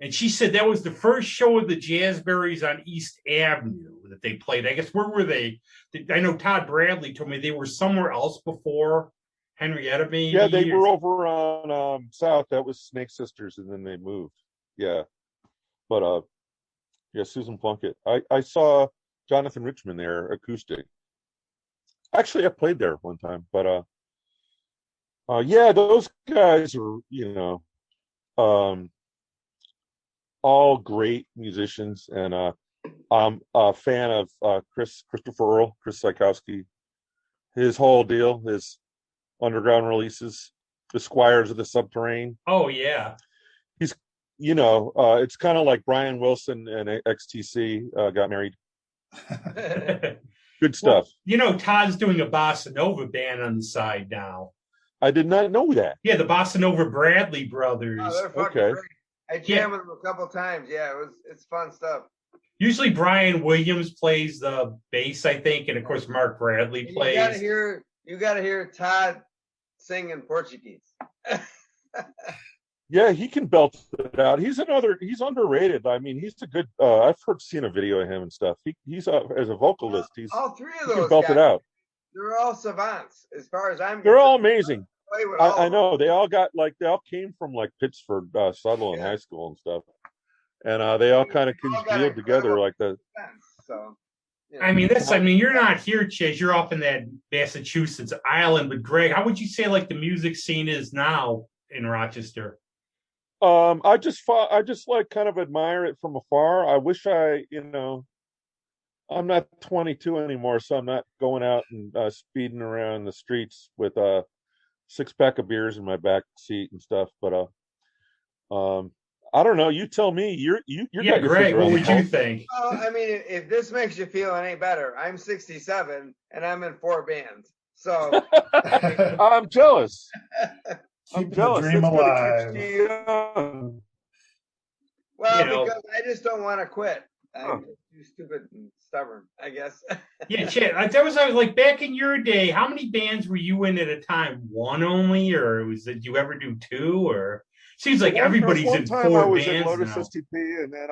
And she said that was the first show of the Jazzberries on East Avenue that they played. I guess, where were they? I know Todd Bradley told me they were somewhere else before Henrietta, maybe. Yeah, they were over on South. That was Snake Sisters, and then they moved. Yeah. But yeah, Susan Plunkett. I saw Jonathan Richman there, acoustic. Actually, I played there one time. But yeah, those guys are, all great musicians, and I'm a fan of Christopher Earl, Chris Sikowski, his whole deal, his underground releases, the Squires of the Subterranean. Oh yeah. He's it's kind of like Brian Wilson and XTC got married. Good stuff. Well, Todd's doing a bossa nova band on the side now. I did not know that. Yeah, the Bossa Nova Bradley brothers. Oh, they're fucking great. I jammed with them a couple times. Yeah, it's fun stuff. Usually Brian Williams plays the bass, I think, and of course Mark Bradley plays. You gotta hear Todd sing in Portuguese. Yeah, he can belt it out. He's underrated. I mean, he's a good. I've seen a video of him and stuff. He's as a vocalist. All three of those can belt guys, it out. They're all savants, as far as I'm. They're all amazing. I know they all came from like Pittsford, Sutherland High School and stuff, and they all kind of congealed together like that. So. I mean, you're not here, Chas. You're up in that Massachusetts island. But Greg, how would you say like the music scene is now in Rochester? I just like kind of admire it from afar. I wish I'm not 22 anymore, so I'm not going out and speeding around the streets with a 6-pack of beers in my back seat and stuff. But I don't know. You tell me. You got your Greg. What would you think? Well, I mean, if this makes you feel any better, I'm 67 and I'm in 4 bands. So I'm jealous. Keep the dream alive. Well, because I just don't want to quit. I'm too stupid and stubborn, I guess. Yeah, Chad. That was like back in your day. How many bands were you in at a time? One only, or did you ever do 2? Or seems like everybody's in 4 bands now. I was in Lotus STP, and then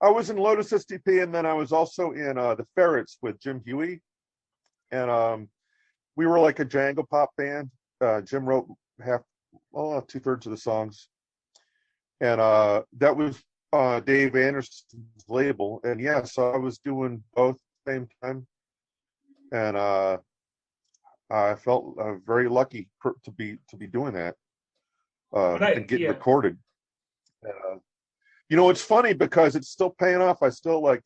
I was in Lotus STP, and then I was also in the Ferrets with Jim Huey, and we were like a jangle pop band. Jim wrote 2/3 of the songs, and that was Dave Anderson's label. And yeah, so I was doing both at the same time, and I felt very lucky to be doing that and getting recorded. It's funny because it's still paying off. I still like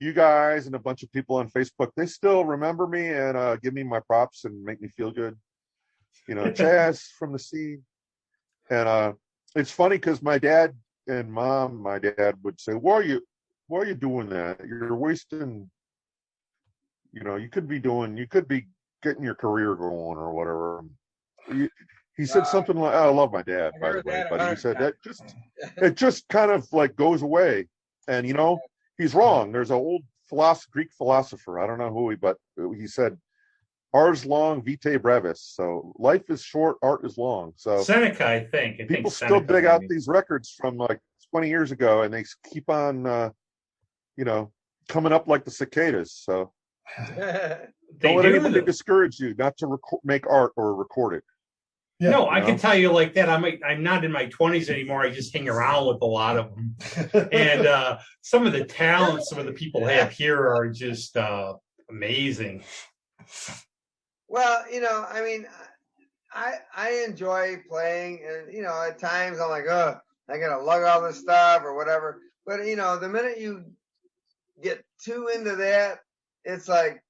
you guys and a bunch of people on Facebook. They still remember me and give me my props and make me feel good. Chas from the scene. And it's funny because my dad would say, why are you doing that? You're wasting, you could be getting your career going or whatever. He said something like, I love my dad, by the way, but he said that it just kind of like goes away. And, he's wrong. There's an old Greek philosopher, I don't know who but he said, ars long, vitae brevis. So life is short, art is long. So Seneca, I think. People still dig out these records from like 20 years ago, and they keep on, coming up like the cicadas. So don't let anybody discourage you not to make art or record it. Yeah. No, I can tell you like that. I'm not in my 20s anymore. I just hang around with a lot of them, and some of the talents some of the people have here are just amazing. Well, I mean, I enjoy playing, and at times I'm like, oh, I gotta lug all this stuff or whatever. But the minute you get too into that, it's like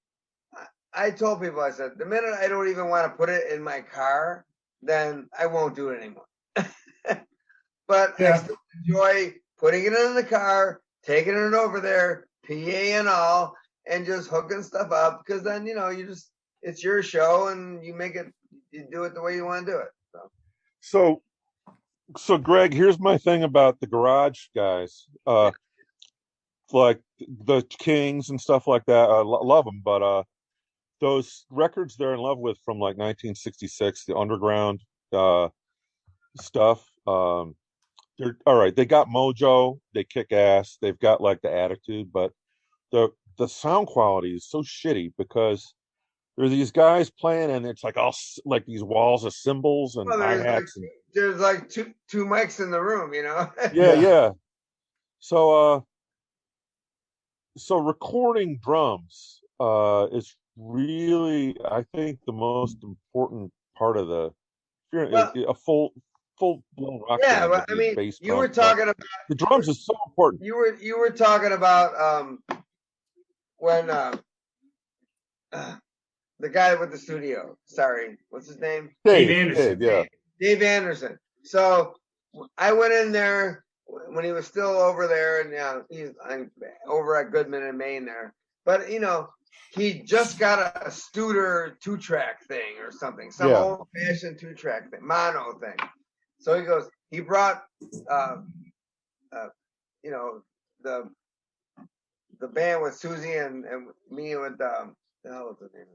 I told people, I said, the minute I don't even want to put it in my car, then I won't do it anymore. But I still enjoy putting it in the car, taking it over there, PA and all, and just hooking stuff up, because then it's your show and you do it the way you want to do it. So Greg, here's my thing about the garage guys. Like the Kings and stuff like that. I love them, but those records they're in love with from like 1966, the underground stuff. They're all right. They got mojo. They kick ass. They've got like the attitude, but the sound quality is so shitty because there are these guys playing, and it's like all like these walls of cymbals and hi-hats. There's like two mics in the room, Yeah. So recording drums is really, I think, the most important part of a full blown rock band. Yeah, well, I mean, you were talking about the drums is so important. You were talking about when the guy with the studio. Sorry, what's his name? Dave Anderson. Dave Anderson. So I went in there when he was still over there, and he's over at Goodman and Maine there. But he just got a Studer 2-track thing or something, some old-fashioned 2-track thing, mono thing. So he brought the band with Susie and me with the hell was the name?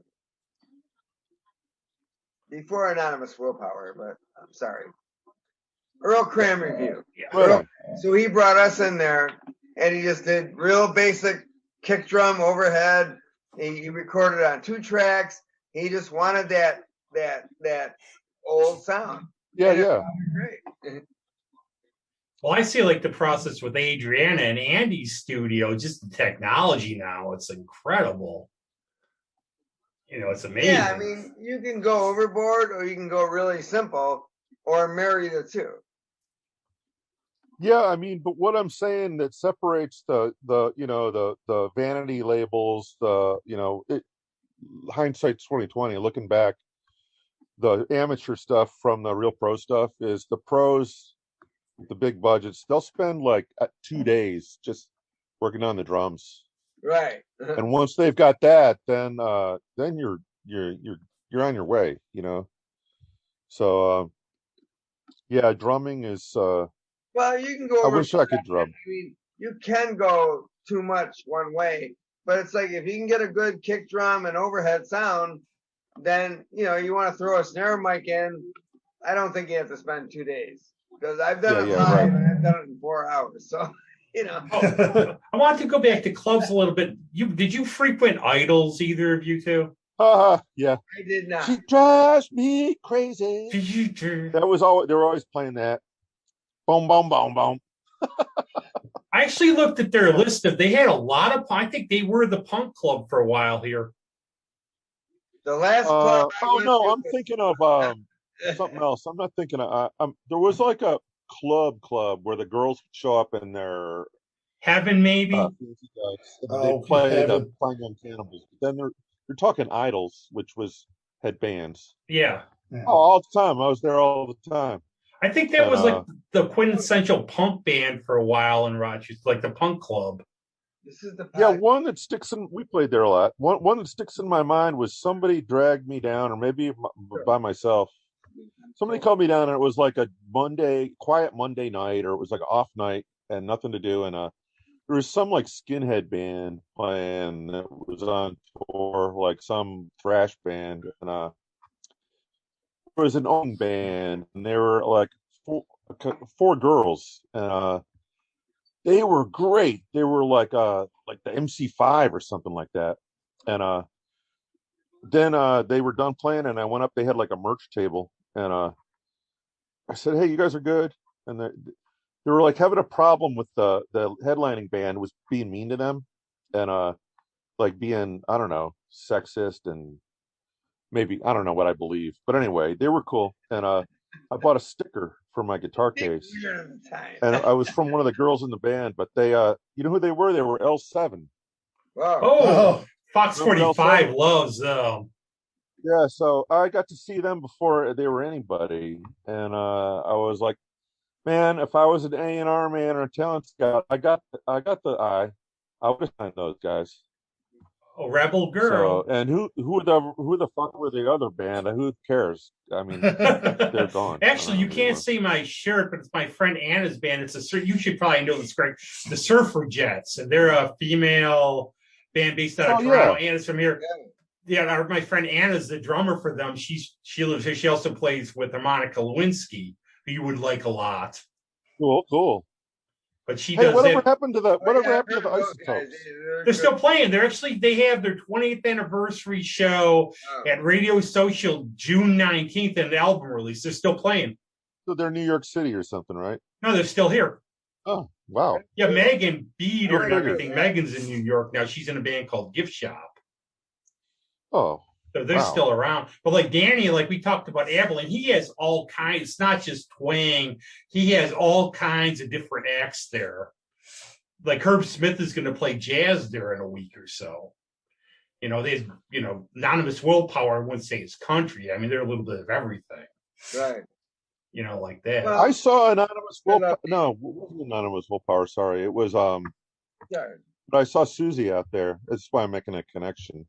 Before Anonymous Willpower, but I'm sorry. Earl Cram Review. So he brought us in there, and he just did real basic kick drum overhead. He recorded on 2 tracks. He just wanted that old sound. Yeah. Great. Well, I see like the process with Adriana and Andy's studio, just the technology now, it's incredible. It's amazing. Yeah, I mean, you can go overboard or you can go really simple or marry the two. Yeah, I mean, but what I'm saying that separates the vanity labels, hindsight's 2020, looking back, the amateur stuff from the real pro stuff is the pros, the big budgets, they'll spend like 2 days just working on the drums. Right. And once they've got that, then you're on your way, So yeah, drumming is well, you can go. I wish I could drum. I mean, you can go too much one way, but it's like if you can get a good kick drum and overhead sound, then you want to throw a snare mic in. I don't think you have to spend 2 days, because I've done it live and I've done it in 4 hours. So I want to go back to clubs a little bit. Did you frequent Idols, either of you two? Yeah. I did not. She drives me crazy. That was all. They were always playing that. Boom, boom, boom, boom. I actually looked at their list they had a lot of. I think they were the punk club for a while here. The last club. I'm thinking of something else. I'm not thinking of. There was like a club where the girls would show up in their Heaven, maybe. They played Fine Young Cannibals. But then they're talking Idols, which had bands. Yeah. Oh, all the time. I was there all the time. I think that was like the quintessential punk band for a while in Rochester, like the punk club. This is the one that sticks in. We played there a lot. One that sticks in my mind was somebody dragged me down, or maybe by myself. Somebody called me down, and it was like a quiet Monday night, or it was like an off night and nothing to do. And there was some like skinhead band playing that was on tour, like some thrash band, and there was an own band, and they were like four girls, and they were great. They were like the MC5 or something like that. And then they were done playing, and I went up. They had like a merch table, and I said, "Hey, you guys are good," and they were like having a problem with the headlining band was being mean to them, and like being, I don't know, sexist, and maybe I don't know what I believe, but anyway, they were cool, and I bought a sticker for my guitar case, and I was from one of the girls in the band, but they you know who they were? They were L7. Wow. Oh, Fox Remember 45 L7? loves them. Yeah, so I got to see them before they were anybody, and I was like, man, if I was an A&R man or a talent scout, I got the eye. I would have signed those guys. Oh, Rebel So, Girl. and who the fuck were the other band? Who cares? I mean, they're gone. I don't Actually, know you who they can't were. see my shirt, but it's my friend Anna's band. You should probably know this, Greg. The Surfer Jets, and they're a female band based out of Toronto. Yeah. Anna's from here. Yeah, my friend Anna's the drummer for them. She lives here. She also plays with Monica Lewinsky, who you would like a lot. Cool. But she Hey, does whatever it. happened to the I've heard Isotopes? of those guys. They're still playing. They have their 20th anniversary show at Radio Social June 19th, and the album release. They're still playing. So they're New York City or something, right? No, they're still here. Oh, wow. Yeah, Megan beat her and figured. everything. Megan's in New York now. She's in a band called Gift Shop. Oh, So they're still around. But like Danny, like we talked about Abilene, he has all kinds. It's not just twang. He has all kinds of different acts there. Like Herb Smith is going to play jazz there in a week or so. There's, Anonymous Willpower, I wouldn't say it's country. I mean, they're a little bit of everything. Right. Like that. I saw Anonymous Willpower. No, it wasn't Anonymous Willpower. Sorry. It was, but I saw Susie out there. That's why I'm making a connection.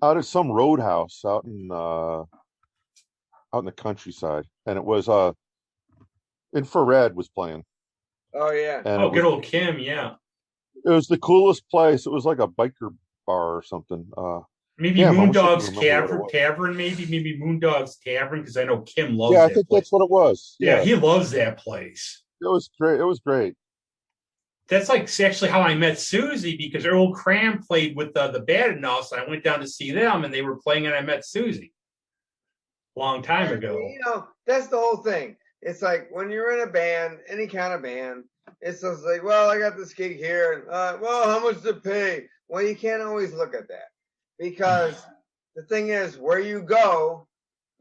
Out at some roadhouse out in the countryside. And it was, Infrared was playing. Oh, yeah. And good old Kim, yeah. It was the coolest place. It was like a biker bar or something. Maybe Moondog's Tavern, maybe Moondog's Tavern, because I know Kim loves that Yeah, I think that's what it was. Yeah, he loves that place. It was great. That's like actually how I met Susie, because Earl Cram played with the Bad Enough, so I went down to see them, and they were playing, and I met Susie a long time ago. That's the whole thing. It's like when you're in a band, any kind of band, it's just like, well, I got this gig here, and well, how much to pay? Well, you can't always look at that, because the thing is, where you go,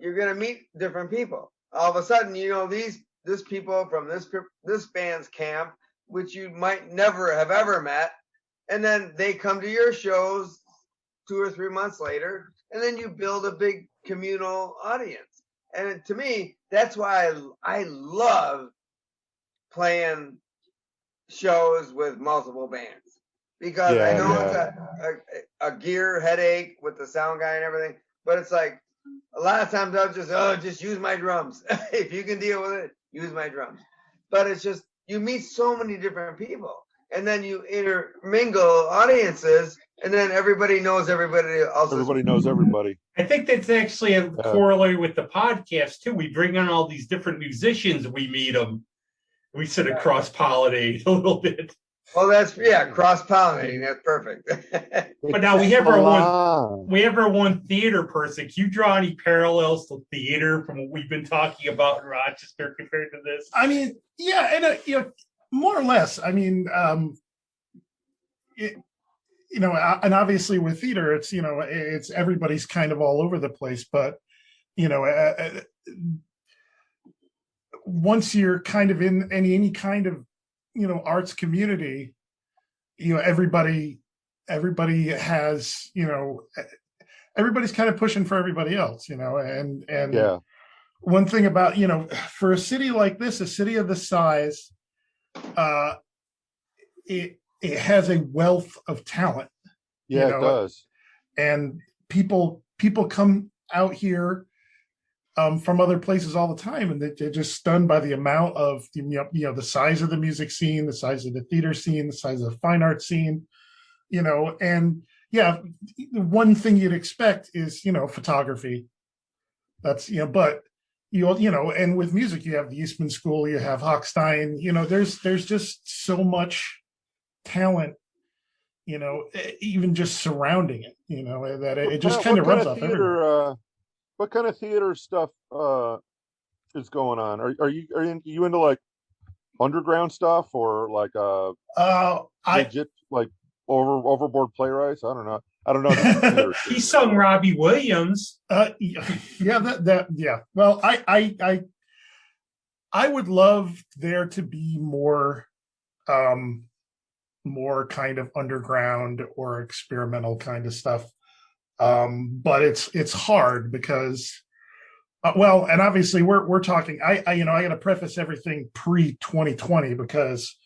you're gonna meet different people. All of a sudden, this people from this band's camp, which you might never have ever met, and then they come to your shows 2 or 3 months later, and then you build a big communal audience. And to me, that's why I love playing shows with multiple bands, because I know it's a gear headache with the sound guy and everything, but it's like a lot of times I'll just use my drums. If you can deal with it, use my drums. But it's just, you meet so many different people, and then you intermingle audiences, and then everybody knows everybody else. Everybody knows everybody. I think that's actually a corollary with the podcast too. We bring on all these different musicians, we meet them. We sort of cross-pollinate a little bit. Well, that's cross-pollinating. That's perfect. But now we have our one theater person. Can you draw any parallels to theater from what we've been talking about in Rochester compared to this? I mean, yeah, and more or less. I mean, and obviously with theater, it's everybody's kind of all over the place. But once you're kind of in any kind of arts community, everybody has everybody's kind of pushing for everybody else, and one thing about for a city like this, a city of this size, it has a wealth of talent. It does. And people come out here from other places all the time, and they're just stunned by the amount of the size of the music scene, the size of the theater scene, the size of the fine art scene, and one thing you'd expect is photography. That's but and with music you have the Eastman School, you have Hochstein, there's just so much talent, even just surrounding it, that it just kind of rubs off everywhere. What kind of theater stuff is going on? Are you into like underground stuff or like I legit like overboard playwrights? I don't know the theater He scene sung very well. Robbie Williams. yeah, yeah. Well, I would love there to be more more kind of underground or experimental kind of stuff. But it's hard because well, and obviously we're talking. I got to preface everything pre 2020 because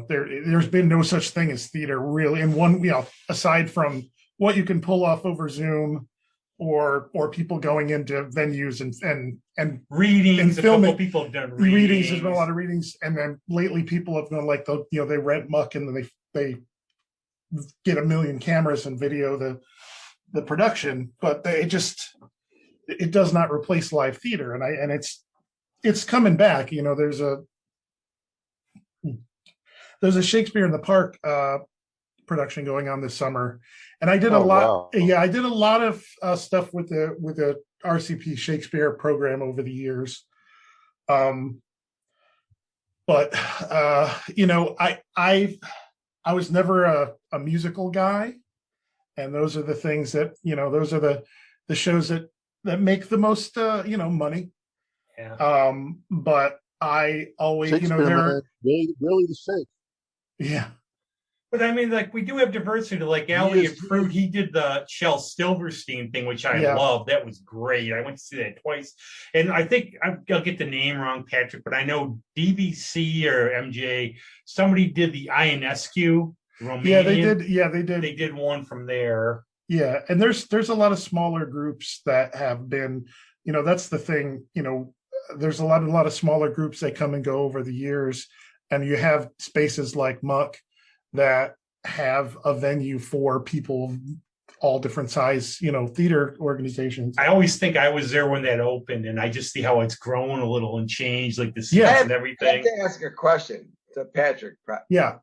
there's been no such thing as theater really, and one aside from what you can pull off over Zoom or people going into venues and Readings. and filming. People have done readings. There's been a lot of readings, and then lately people have been like they rent muck and then they get a million cameras and video the production, but it does not replace live theater, and it's coming back. There's a Shakespeare in the Park production going on this summer, and I did a lot. Wow. Yeah, I did a lot of stuff with the RCP Shakespeare program over the years. But I was never a musical guy, and those are the things that those are the shows that make the most money. Yeah. But I always they're really the same. Yeah. But I mean, like, we do have diversity. Like Elliot Fruit, he did the Shel Silverstein thing, which I love. That was great. I went to see that twice. And I think I'll get the name wrong, Patrick, but I know DVC or MJ, somebody did the Ionescu Romanian. Yeah, they did. Yeah, they did. They did one from there. Yeah, and there's a lot of smaller groups that have been, that's the thing, there's a lot of smaller groups that come and go over the years, and you have spaces like Muck that have a venue for people of all different size, theater organizations. I always think I was there when that opened, and I just see how it's grown a little and changed, like the seats and everything. I have to ask a question to Patrick. Yeah.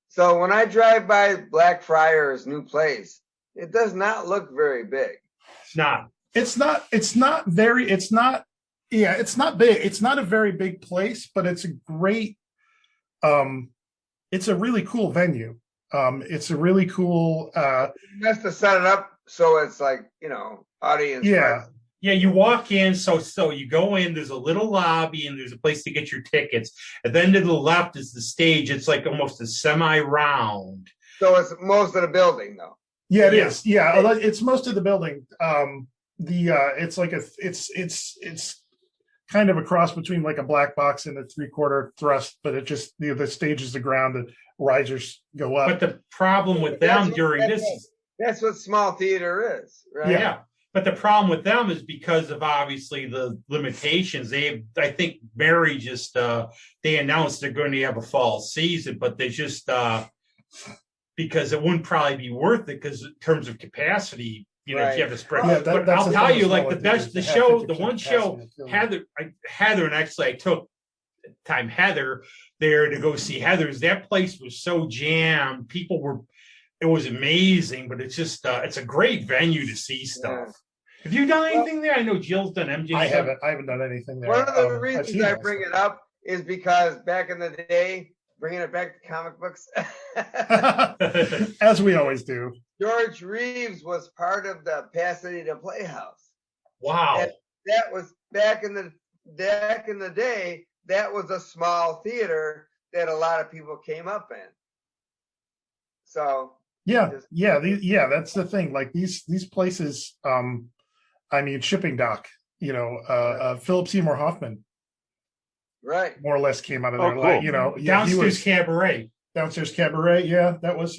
So when I drive by Blackfriars' new place, it does not look very big. It's not. It's not big. It's not a very big place, but it's a great, it's a really cool venue. It's a really cool. You have to set it up so it's like, audience. Yeah. Present. Yeah, you walk in, so you go in, there's a little lobby and there's a place to get your tickets. And then to the left is the stage. It's like almost a semi-round. So it's most of the building, though. Yeah, it is. Yeah, it's most of the building. It's like it's kind of a cross between like a black box and a 3/4 thrust, but it just the stage is the ground, the risers go up. But the problem with them that's what small theater is, right? Yeah. But the problem with them is because of obviously the limitations. I think Mary just they announced they're going to have a fall season, but they just because it wouldn't probably be worth it because in terms of capacity, you have to spread. Yeah, but I'll tell you, like the one show, Heather, and actually I took time Heather there to go see Heather's. That place was so jammed. It was amazing, but it's just it's a great venue to see stuff. Yeah. Have you done anything there? I know Jill's done MJ. I haven't done anything there. One of the reasons I bring it up is because back in the day, bringing it back to comic books, as we always do. George Reeves was part of the Pasadena Playhouse. Wow. And that was back in the day. That was a small theater that a lot of people came up in. So that's the thing. Like these places. Shipping Dock. Philip Seymour Hoffman. Right. More or less came out of there. Cool. Downstairs Cabaret. Downstairs Cabaret. Yeah, that was.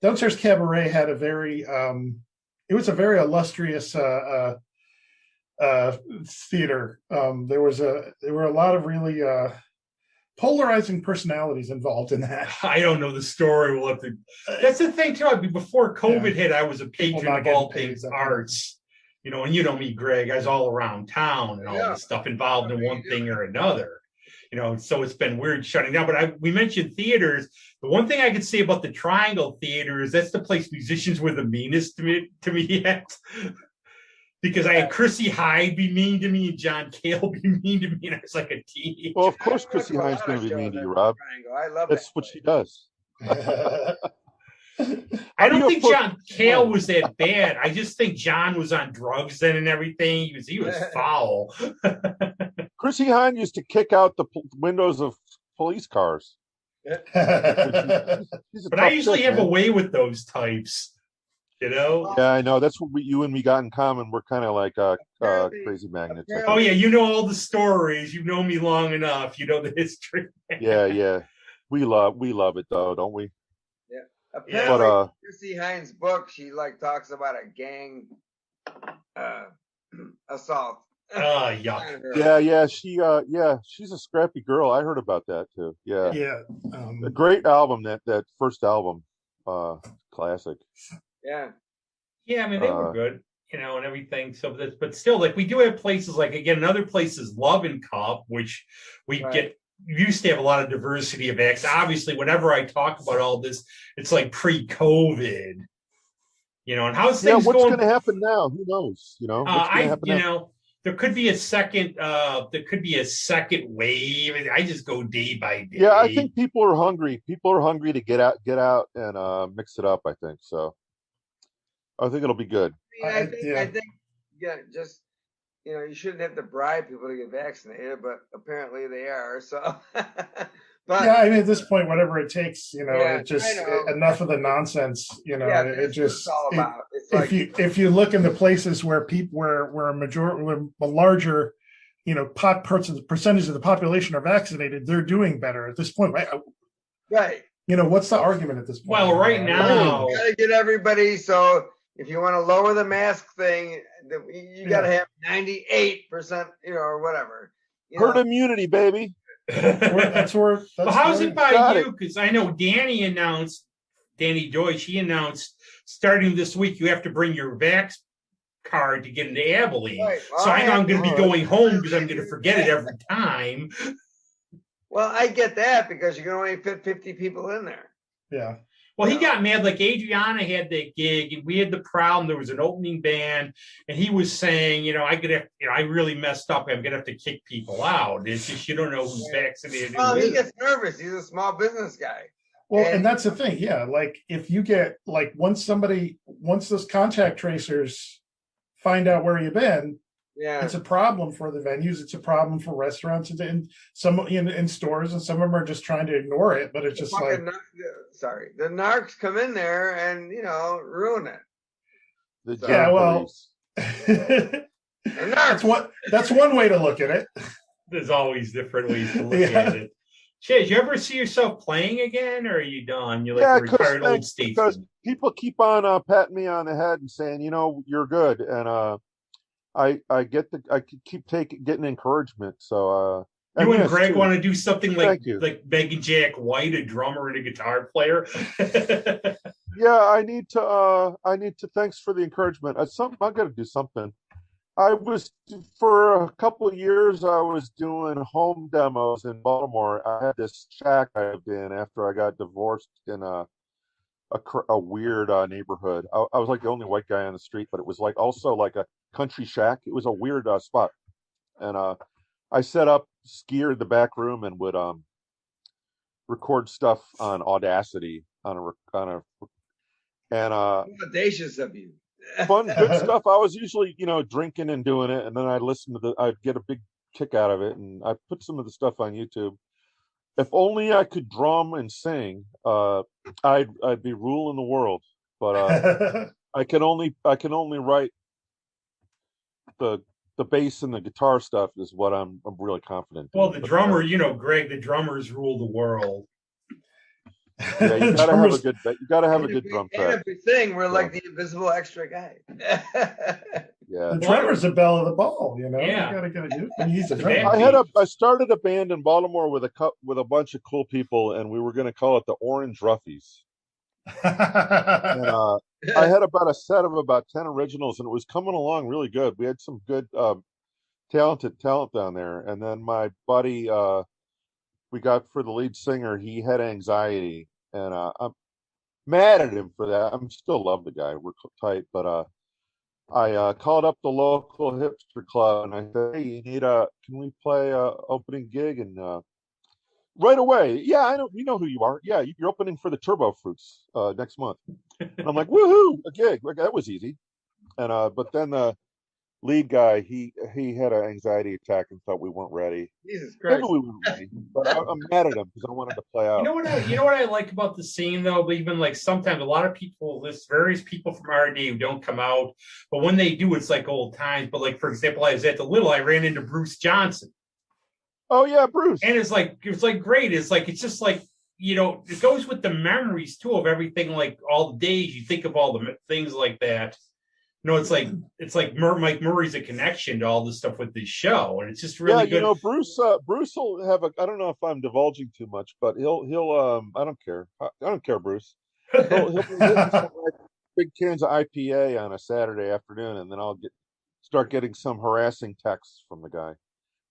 Downstairs Cabaret had a very. It was a very illustrious theater. There were a lot of really polarizing personalities involved in that. I don't know the story. We'll have to. That's the thing too. Before COVID hit, I was a patron of all things arts. And you know me, Greg. I was all around town and all this stuff involved in one thing or another. So it's been weird shutting down. But we mentioned theaters. The one thing I could say about the Triangle Theater is that's the place musicians were the meanest to me yet. because I had Chrissy Hyde be mean to me and John Cale be mean to me, and I was like a teenager. Well, of course, Chrissy Hines is going to be mean to you, Rob. I love That's what she does. I don't think John Cale was that bad. I just think John was on drugs then and everything. He was foul. Chrissy Hines used to kick out the windows of police cars. But I usually have a way with those types, you know? Yeah, I know. That's what you and me got in common. We're kind of like crazy magnets. Oh, yeah, you know all the stories. You've known me long enough. You know the history. Yeah. We love it, though, don't we? Yeah. Apparently, Chrissy Hines' book, she talks about a gang assault. Yuck. Yeah. She's a scrappy girl. I heard about that too. Yeah. A great album. That first album, classic. Yeah. Yeah, I mean they were good, you know, and everything. So, but still, we do have places another place is Love and Cup, which we used to have a lot of diversity of acts. Obviously, whenever I talk about all this, it's like pre-COVID, you know. And how's things going? What's going to happen now? Who knows? You know, what's going to happen now? There could be a second. There could be a second wave. I just go day by day. Yeah, I think people are hungry. People are hungry to get out and mix it up. I think so. I think it'll be good. I think, just you shouldn't have to bribe people to get vaccinated, but apparently they are. So, but I mean, at this point, whatever it takes, it just enough of the nonsense. It just all about. If you look in the places where people where a larger percentage of the population are vaccinated, they're doing better at this point, right? Right. What's the argument at this point? Well, right now, you got to get everybody. So if you want to lower the mask thing, you got to have 98%, or whatever. Herd immunity, baby. That's where. Well, how's it by you? Because I know Danny Deutsch, he announced starting this week you have to bring your vax card to get into Abilene. Right. Well, so I know I'm going to be going home because I'm going to forget it every time. Well, I get that because you can only fit 50 people in there. Yeah. Well, he got mad. Adriana had that gig, and we had the problem. There was an opening band, and he was saying, I really messed up. I'm gonna have to kick people out. It's just you don't know who's vaccinated. Well, he gets nervous. He's a small business guy. Well, and that's the thing. Yeah, if you get once those contact tracers find out where you've been. Yeah, it's a problem for the venues. It's a problem for restaurants and some in stores, and some of them are just trying to ignore it. But it's just the narcs come in there and ruin it. That's one way to look at it. There's always different ways to look at it. Chaz, you ever see yourself playing again, or are you done? You're like a retired old statesman. Because people keep on patting me on the head and saying, you're good, and I keep getting encouragement. So you and Greg want to do something like Megan Jack White, a drummer and a guitar player. Yeah, I need to. Thanks for the encouragement. I got to do something. I was for a couple of years. I was doing home demos in Baltimore. I had this shack I lived in after I got divorced in a weird neighborhood. I was like the only white guy on the street, but it was also like a country shack. It was a weird spot, and I set up skier in the back room and would record stuff on Audacity audacious of you. Fun, good stuff. I was usually drinking and doing it, and then I'd get a big kick out of it, and I put some of the stuff on YouTube. If only I could drum and sing, I'd be ruling the world. But I can only write the bass and the guitar stuff is what I'm really confident. Well, the drummer, Greg, the drummers rule the world. Yeah, you gotta have a good drum track. Everything we're like the invisible extra guy. Yeah, the drummer's the bell of the ball. Yeah, you gotta get it. He's a drummer. I started a band in Baltimore with a bunch of cool people, and we were going to call it the Orange Roughies. And I had about a set of about 10 originals, and it was coming along really good. We had some good talent down there, and then my buddy we got for the lead singer, he had anxiety, and I'm mad at him for that. I'm still love the guy. We're tight, but I called up the local hipster club and I said, "Hey, you need can we play a opening gig?" And right away, yeah, I know, we know who you are. Yeah, you're opening for the Turbo Fruits next month. And I'm like, woohoo, a gig. Like, that was easy. And but then the lead guy, he had an anxiety attack and thought we weren't ready. Jesus Maybe Christ. we were ready, but I'm mad at him because I wanted to play out. You know what I like about the scene though, but even like sometimes a lot of people, there's various people from our day who don't come out, but when they do, it's like old times. But like for example, I was at the Little, I ran into Bruce Johnson. Oh yeah, Bruce. And it's like great. It's just like, you know, it goes with the memories too of everything, like all the days you think of all the things like that. You know, it's like Mike Murray's a connection to all this stuff with this show, and it's just really good. You know, Bruce will have I don't know if I'm divulging too much, but he'll I don't care. I don't care, Bruce. He'll be hitting some like big cans of IPA on a Saturday afternoon, and then I'll start getting some harassing texts from the guy.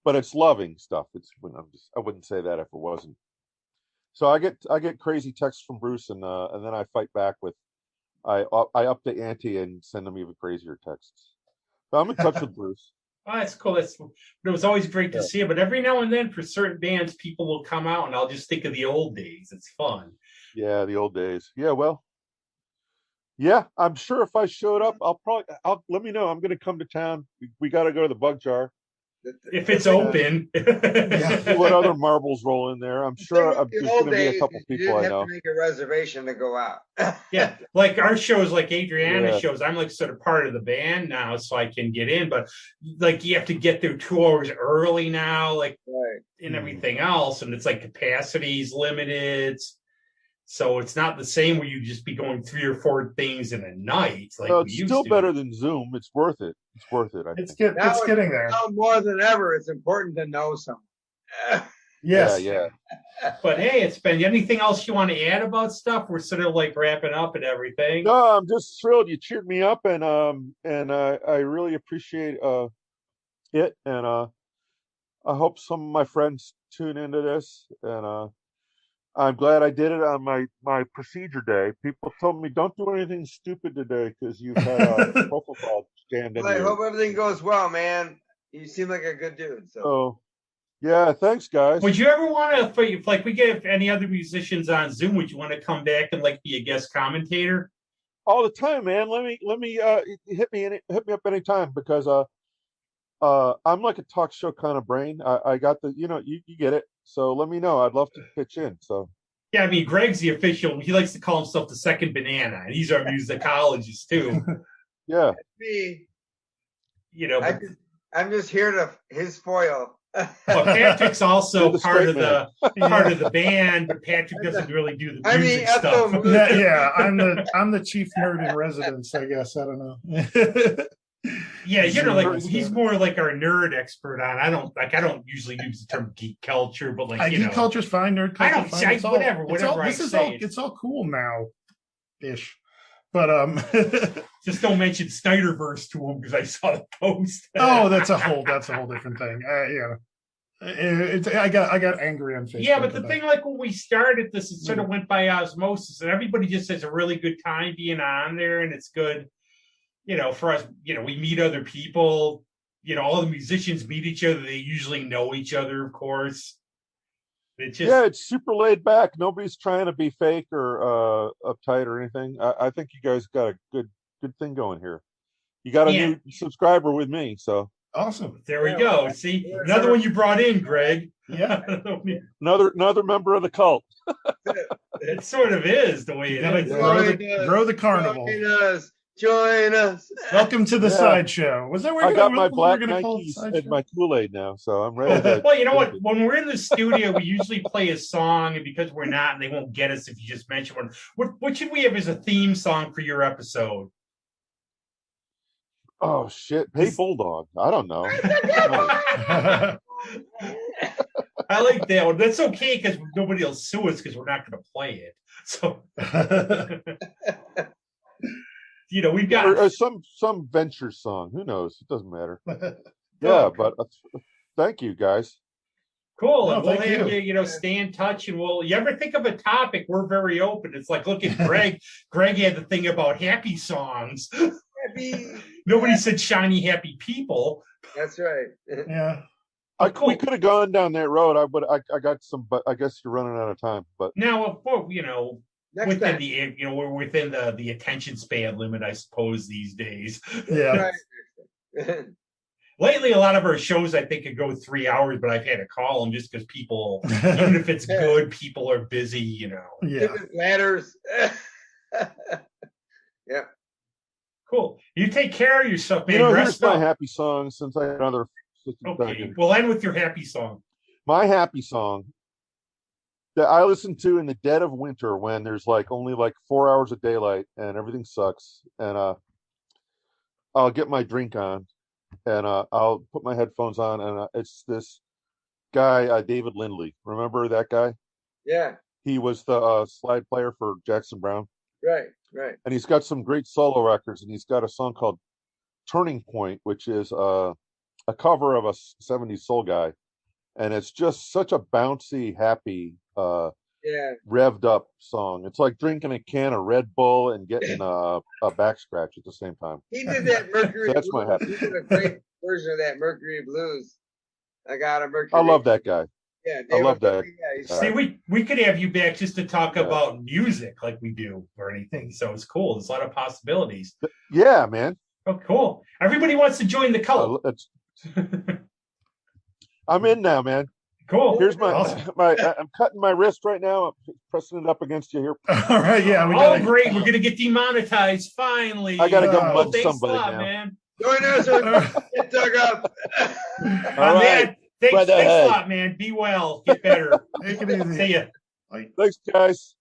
But it's loving stuff. I wouldn't say that if it wasn't. So I get crazy texts from Bruce, and then I fight back with I up the ante and send them even crazier texts. So I'm in touch with Bruce. Oh, that's cool. It was always great to see it. But every now and then, for certain bands, people will come out, and I'll just think of the old days. It's fun. Yeah, the old days. Yeah, well, yeah, I'm sure if I showed up, I'll let me know. I'm going to come to town. We got to go to the Bug Jar. If it's open. See what other marbles roll in there. I'm sure there's going to be a couple people I know. You have to make a reservation to go out. Yeah, like our shows, like Adriana's shows, I'm like sort of part of the band now, so I can get in. But like you have to get there 2 hours early now, like and everything else, and it's like capacity's limited. So it's not the same where you just be going 3 or 4 things in a night. Like it's still better than Zoom. It's worth it. It's worth it. It's getting there. Now more than ever, it's important to know someone. Yes. Yeah. But hey, it's been anything else you want to add about stuff? We're sort of like wrapping up and everything. No, I'm just thrilled. You cheered me up, and I really appreciate it, and I hope some of my friends tune into this, and I'm glad I did it on my procedure day. People told me don't do anything stupid today because you've had a propofol jammed in. Well, I hope everything goes well, man. You seem like a good dude. So yeah, thanks, guys. Would you ever want to, if like we get any other musicians on Zoom, would you want to come back and like be a guest commentator? All the time, man. Let me hit me up anytime because I'm like a talk show kind of brain. I got the you get it. So let me know. I'd love to pitch in. So yeah, I mean Greg's the official. He likes to call himself the second banana, and he's our musicologist too. Yeah. Me. You know, I'm just here to his foil. But Patrick's also part of the band, but Patrick doesn't really do the music stuff. Yeah, I'm the chief nerd in residence, I guess. I don't know. Yeah, like he's more like our nerd expert on. I don't usually use the term geek culture, but like geek culture's fine, nerd culture. I don't say whatever I say. It's all cool now, ish. But just don't mention Snyderverse to him because I saw the post. Oh, that's a whole different thing. I got angry on Facebook. Yeah, but the thing, like when we started this, it sort of went by osmosis, and everybody just has a really good time being on there, and it's good. For us, we meet other people. All the musicians meet each other. They usually know each other, of course. It's super laid back. Nobody's trying to be fake or uptight or anything. I think you guys got a good thing going here. You got a new subscriber with me, so awesome. There we go. See, another one you brought in, Greg. Yeah, another member of the cult. It sort of is the way it is. Grow the carnival. Join us. Welcome to the sideshow. Was that where I got my black Nikes and my Kool-Aid now, so I'm ready to. Well, you know what? When we're in the studio, we usually play a song, and because we're not, they won't get us if you just mention one. What should we have as a theme song for your episode? Oh shit! Hey Bulldog. I don't know. I like that one. That's okay because nobody will sue us because we're not going to play it. So. We've got or some venture song. Who knows? It doesn't matter. Yeah, but thank you guys. Cool. No, and we'll have you, stay in touch, and you ever think of a topic? We're very open. It's like, look at Greg. Greg had the thing about happy songs. Happy. Nobody said shiny, happy people. That's right. Yeah. We could have gone down that road. I got some, but I guess you're running out of time. But Now, Next within time. the we're within the attention span limit, I suppose, these days. Yeah. Right. Lately, a lot of our shows I think could go 3 hours, but I've had to call them just because people, even if it's good, people are busy. Yeah. Different ladders. Yeah. Cool. You take care of yourself, man. here's Rest my up. happy song since I had another 50 Okay, seconds. we'll end with your happy song. My happy song that I listen to in the dead of winter when there's only 4 hours of daylight and everything sucks, and I'll get my drink on and I'll put my headphones on, and it's this guy, David Lindley. Remember that guy? Yeah. He was the slide player for Jackson Browne. Right. And he's got some great solo records, and he's got a song called Turning Point, which is a cover of a 70s soul guy. And it's just such a bouncy, happy, revved up song. It's like drinking a can of Red Bull and getting a back scratch at the same time. He did that Mercury So that's Blues. my happy. He did a great version of that Mercury Blues. I got a Mercury. I love that guy. Yeah, I love that. See, we could have you back just to talk about music like we do or anything. So it's cool. There's a lot of possibilities. Yeah, man. Oh, cool. Everybody wants to join the cult. I'm in now, man. Cool. Here's I'm cutting my wrist right now. I'm pressing it up against you here. All right, yeah. Great. We're gonna get demonetized finally. I gotta go mud thanks somebody a lot, now. Man. Join us or get dug up. All right. Man, thanks a lot, man. Be well. Get better. Take it easy. See ya. Thanks, guys.